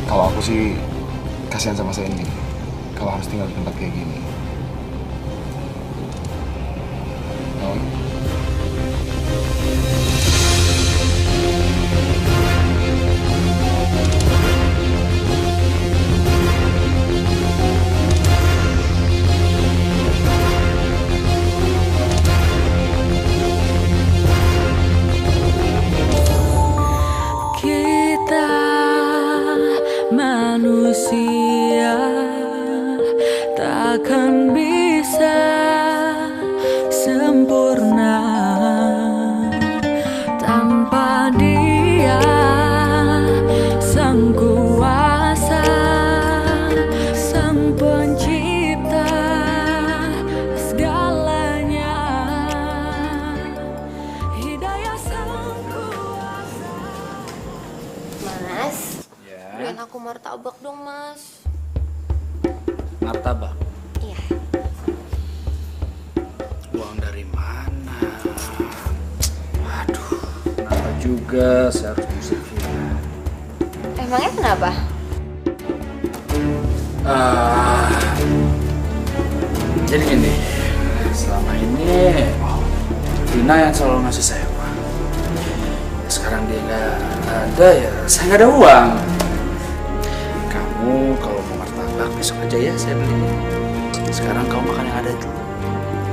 Kalau aku sih kasihan sama Sandy kalau harus tinggal di tempat kayak gini. Kita manusia takkan bisa sempurna tanpa Dia, Sang Kuasa, Sang Pencipta segalanya. Hidayah Sang Kuasa. Mas, beliin aku martabak dong, Mas. Martabak? Iya. Uang dari mana? Waduh, kenapa juga saya harus musik film? Emangnya kenapa? Jadi gini, selama ini Dina yang selalu ngasih saya uang. Sekarang dia nggak ada, ya saya nggak ada uang. Kamu kalau mau martabak besok aja ya saya beli. Sekarang kamu makan yang ada dulu.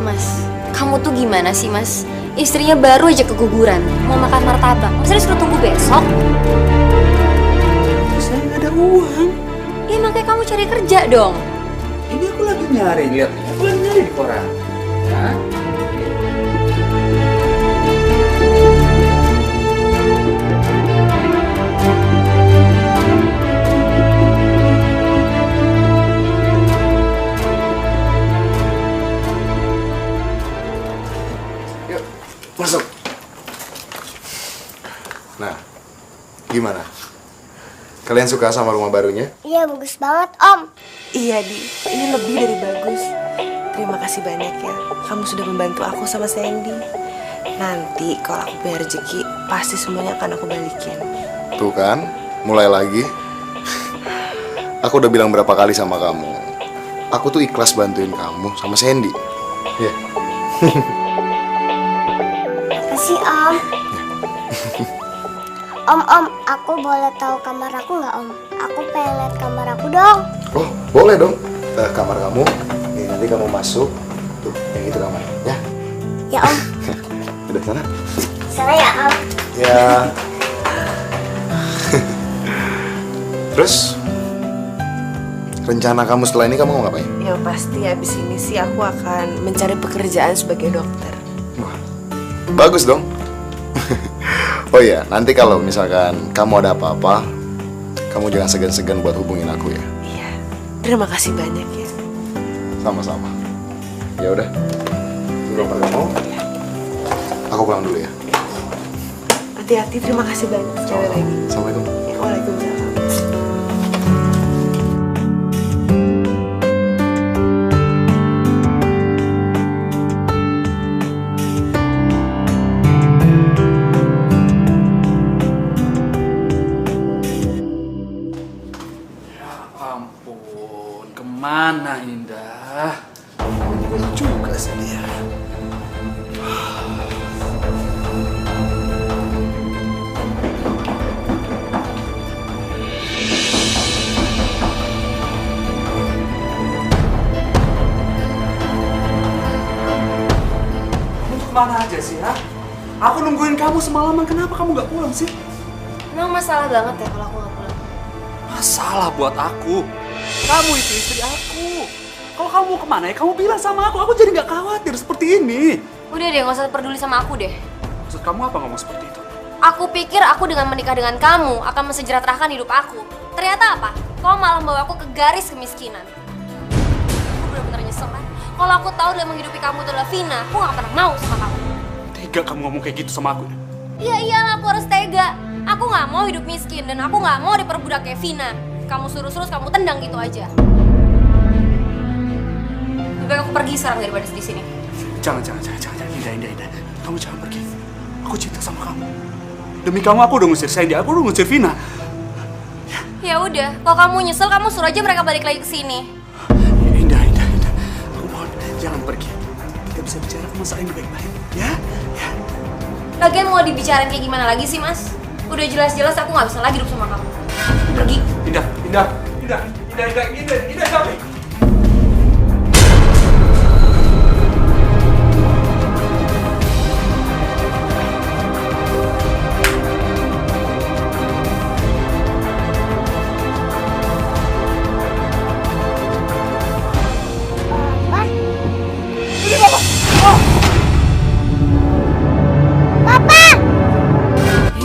Mas, kamu tuh gimana sih, Mas? Istrinya baru aja keguguran, mau makan martabak. Masa disuruh tunggu besok? Saya nggak ada uang. Ya makanya kamu cari kerja dong. Ini aku lagi nyari, lihat nih. Aku lagi nyari di koran. Ya. Yuk, masuk. Nah, gimana? Kalian suka sama rumah barunya? Iya, bagus banget, Om. Iya, Di. Ini lebih dari bagus. Terima kasih banyak ya. Kamu sudah membantu aku sama Sandy. Nanti kalau aku punya rezeki, pasti semuanya akan aku balikin. Tuh kan, mulai lagi. Aku udah bilang berapa kali sama kamu. Aku tuh ikhlas bantuin kamu sama Sandy. Ya. Makasih, Om. Om, aku boleh tahu kamar aku nggak, Om? Aku pengen lihat kamar aku dong. Oh, boleh dong. Kamar kamu. Nih, nanti kamu masuk. Tuh, yang itu kamarnya, ya. Ya, Om. Udah sana. Sana ya, Om. Ya. Terus, rencana kamu setelah ini kamu mau ngapain? Ya pasti habis ini sih aku akan mencari pekerjaan sebagai dokter. Wah, bagus dong. Oh iya, nanti kalau misalkan kamu ada apa-apa, kamu jangan segan-segan buat hubungin aku ya. Iya, terima kasih banyak ya. Sama-sama. Ya udah, dulu kamu. Aku pulang dulu ya. Hati-hati, terima kasih banyak sekali lagi. Assalamualaikum. Ya, waalaikumsalam. Ampun, kemana Indah? Belum juga sih dia. kemana aja sih, ha? Aku nungguin kamu semalaman, kenapa kamu nggak pulang sih? Emang masalah banget ya kalau aku nggak pulang? Masalah buat aku. Kamu itu istri aku. Kalau kamu mau kemana ya kamu bilang sama aku jadi nggak khawatir seperti ini. Udah deh, nggak usah peduli sama aku deh. Maksud kamu apa ngomong seperti itu? Aku pikir aku dengan menikah dengan kamu akan mensejahterakan hidup aku. Ternyata apa? Kau malah membawa aku ke garis kemiskinan. Aku benar-benar nyesel kan? Kalau aku tahu dalam menghidupi kamu itu adalah Vina, aku gak pernah mau sama kamu. Tega kamu ngomong kayak gitu sama aku. Iya iyalah, aku harus tega. Aku gak mau hidup miskin dan aku gak mau diperbudak kayak Vina. Kamu suruh-suruh, kamu tendang gitu aja. Lebih baik aku pergi sekarang daripada di sini. Jangan. Indah. Kamu jangan pergi. Aku cinta sama kamu. Demi kamu aku udah ngusir Sandy, aku udah ngusir Vina. Ya udah, kalau kamu nyesel, kamu suruh aja mereka balik lagi ke sini. Indah. Aku mohon, jangan pergi. Kita bisa bicara masalah ini baik-baik, ya? Lagian mau dibicarain kayak gimana lagi sih, Mas? Udah jelas-jelas aku nggak bisa lagi hidup sama kamu. Pergi. Indah, sampai.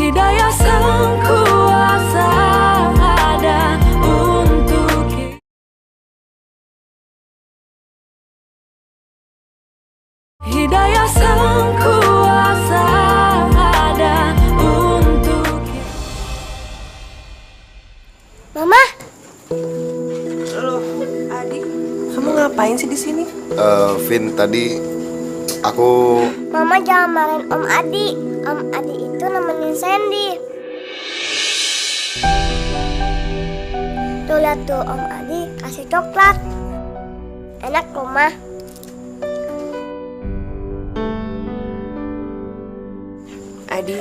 Hidayah sang kuasa ada untuk kita. Hidayah sang kuasa ada untuk kita. Mama. Loh, Adik, kamu ngapain sih di sini? Vin, tadi aku... Mama jangan marahin Om Adi. Om Adi itu nemenin Sandy. Tuh lihat tuh Om Adi kasih coklat. Enak loh, Ma. Adi,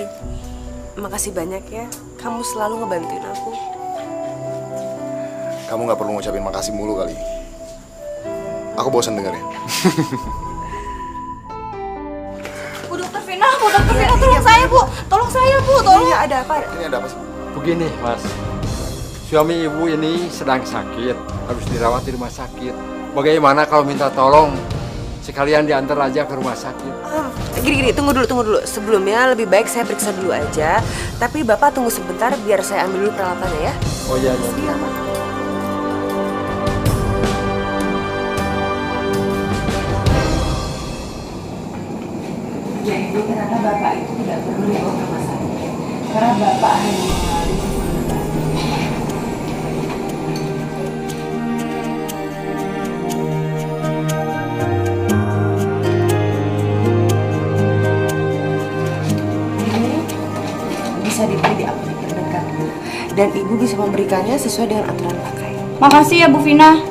makasih banyak ya. Kamu selalu ngebantuin aku. Kamu nggak perlu ngucapin makasih mulu kali. Aku bosan dengarnya. Bu Dokter Vina, tolong saya Bu. Tolong saya Bu, tolong. Iya, ada apa? Ini ada apa sih? Begini, Mas. Suami ibu ini sedang sakit, harus dirawat di rumah sakit. Bagaimana kalau minta tolong sekalian diantar aja ke rumah sakit? Gini, tunggu dulu. Sebelumnya lebih baik saya periksa dulu aja. Tapi Bapak tunggu sebentar biar saya ambil dulu peralatannya ya. Oh iya. Ya Ibu, ternyata Bapak itu tidak perlu dibawa ke rumah sakit. Karena Bapak hanya mengalami disabilitas. Ini bisa dibeli di apotek terdekat. Dan Ibu bisa memberikannya sesuai dengan aturan pakai. Makasih ya Bu Vina.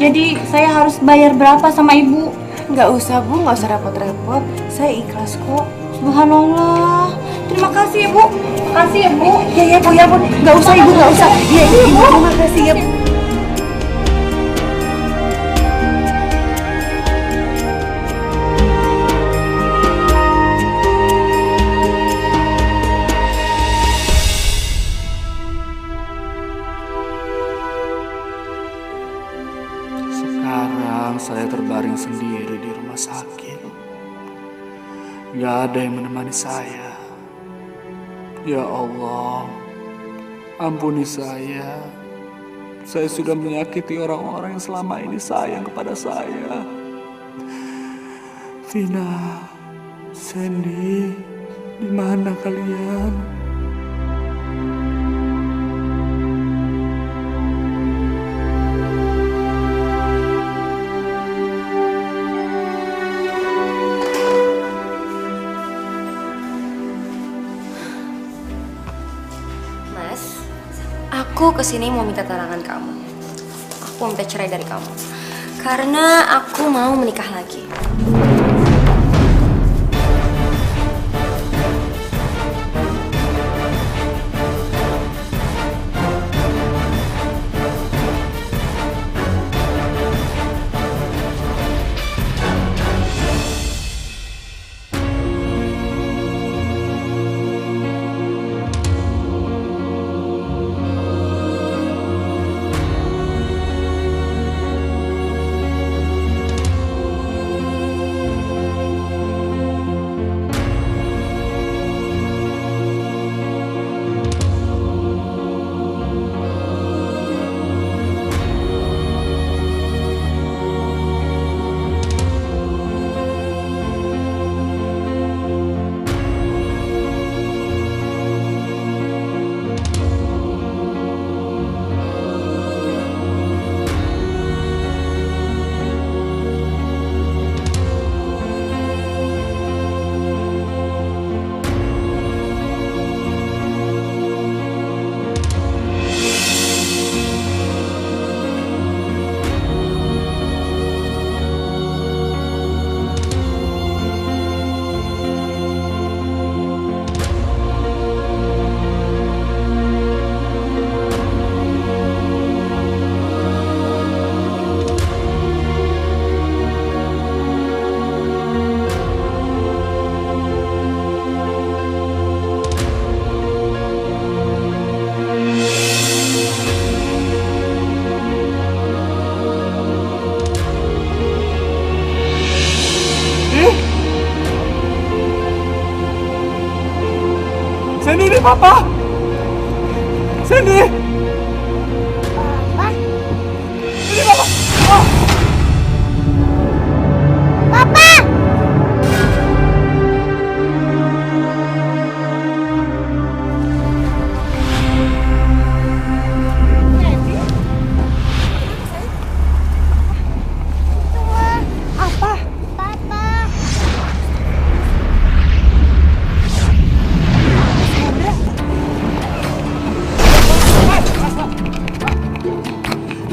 Jadi saya harus bayar berapa sama Ibu? Nggak usah Bu, nggak usah repot-repot. Saya ikhlas kok. Subhanallah. Terima kasih ya Bu. Makasih ya Bu. Ya Bu. Nggak usah Ibu, nggak usah. Ya Ibu, terima kasih ya Bu. Sekarang saya terbaring sendiri di rumah sakit. Gak ada yang menemani saya. Ya Allah, ampuni saya. Saya sudah menyakiti orang-orang yang selama ini sayang kepada saya. Vina, Sandy, di mana kalian? Aku kesini mau minta tarangan kamu. Aku mau minta cerai dari kamu. Karena aku mau menikah lagi. ini Papa. Sandy. Ini Papa. Oh. Papa. Apa?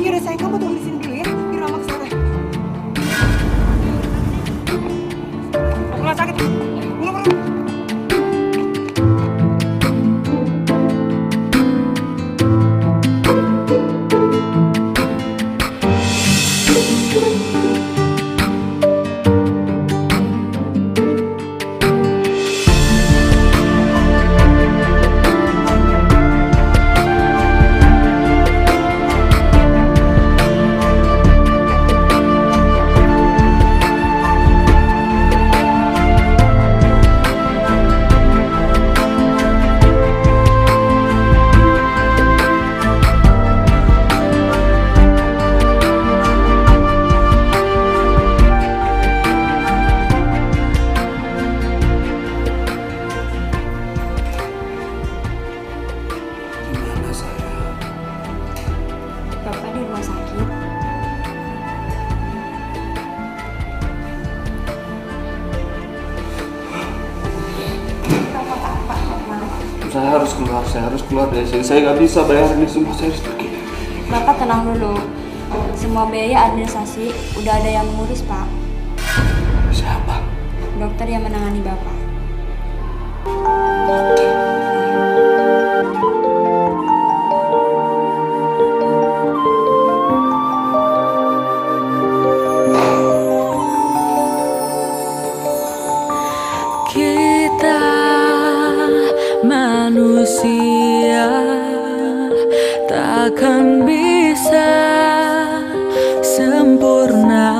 Yaudah sayang, kamu tunggu di sini dulu ya. Biar mama kesana. Rumah sakit. Bapak di rumah sakit. Saya harus keluar dari sini. Saya nggak bisa bayar ini semua. Saya harus pergi. Bapak tenang dulu. Semua biaya administrasi udah ada yang mengurus, Pak. Siapa? Dokter yang menangani Bapak. Kita manusia takkan bisa sempurna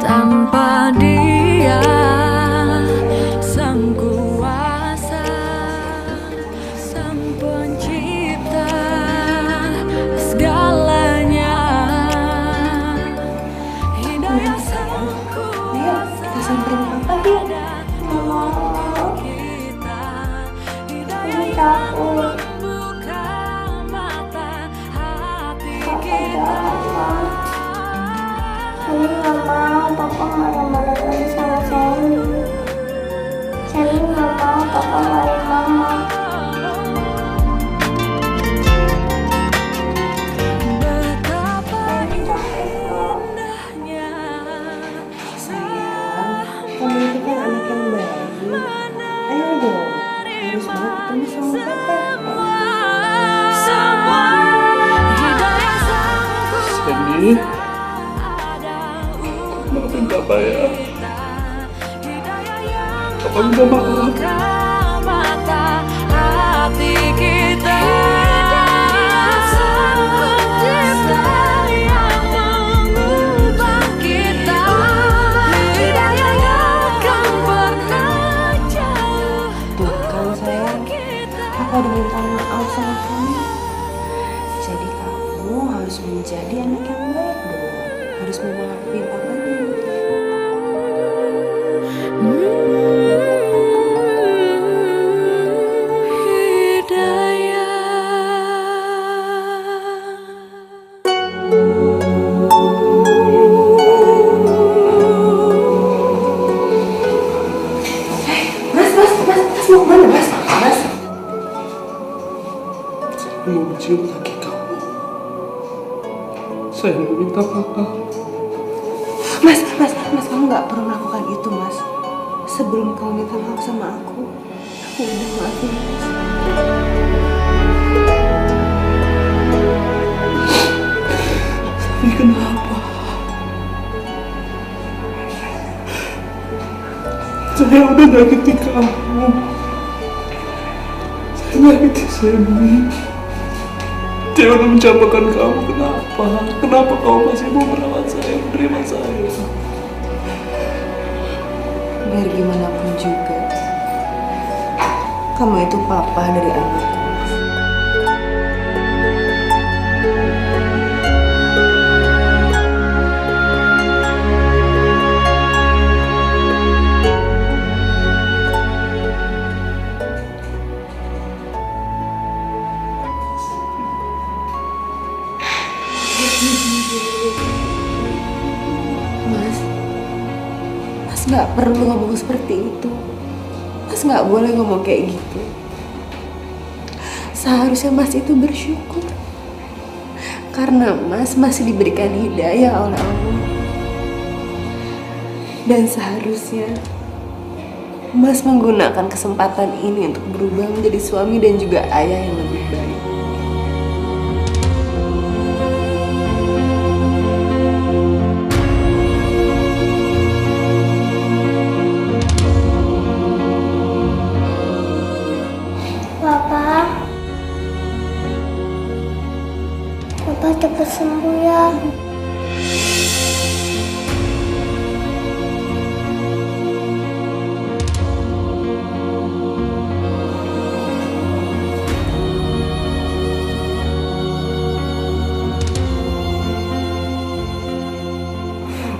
tanpa Dia Sang Kuasa, Sang Pencipta segalanya. Hidayah Sang Kuasa. Kita samperin Papa yuk. Takut. Sandy nggak mau Papa marah-marah lagi sama Sandy. Sandy nggak mau Papa marahin Mama. Kamu itu kan anak yang baik. Ayo dong, harus mau ketemu sama Papa. Sandy. Maafin Papa ya. Papa minta maaf. Mata hati kita Sang Pencipta yang mengubah kita. Hidayah yang akan pernah jauh. Tuh kan sayang, Papa udah minta maaf sama kamu. Jadi kamu harus menjadi anak yang baik dong. Harus memaafin Papa dulu. Mas mau kemana Mas? Mas? Saya mau mencium kaki kamu. Saya mau minta Papa. Mas, kamu nggak perlu melakukan itu, Mas. Sebelum kamu minta maaf sama aku udah maafin Mas. Tapi kenapa? Saya udah nyakiti kamu. Saya nyakiti Sandy. Dia udah mencapakan kamu. Kenapa? Kenapa kamu masih mau merawat saya, menerima saya? Biar gimana pun juga, Kamu itu papa dari anakku. Mas nggak perlu ngomong seperti itu. Mas nggak boleh ngomong kayak gitu. Seharusnya Mas itu bersyukur karena Mas masih diberikan hidayah oleh Allah. Dan seharusnya Mas menggunakan kesempatan ini untuk berubah menjadi suami dan juga ayah yang lebih baik. Papa cepat sembuh ya.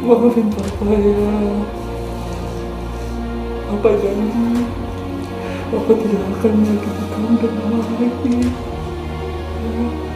Maafin Papa ya. Papa janji Papa tidak akan menyakiti kamu dan Mama lagi. Ya.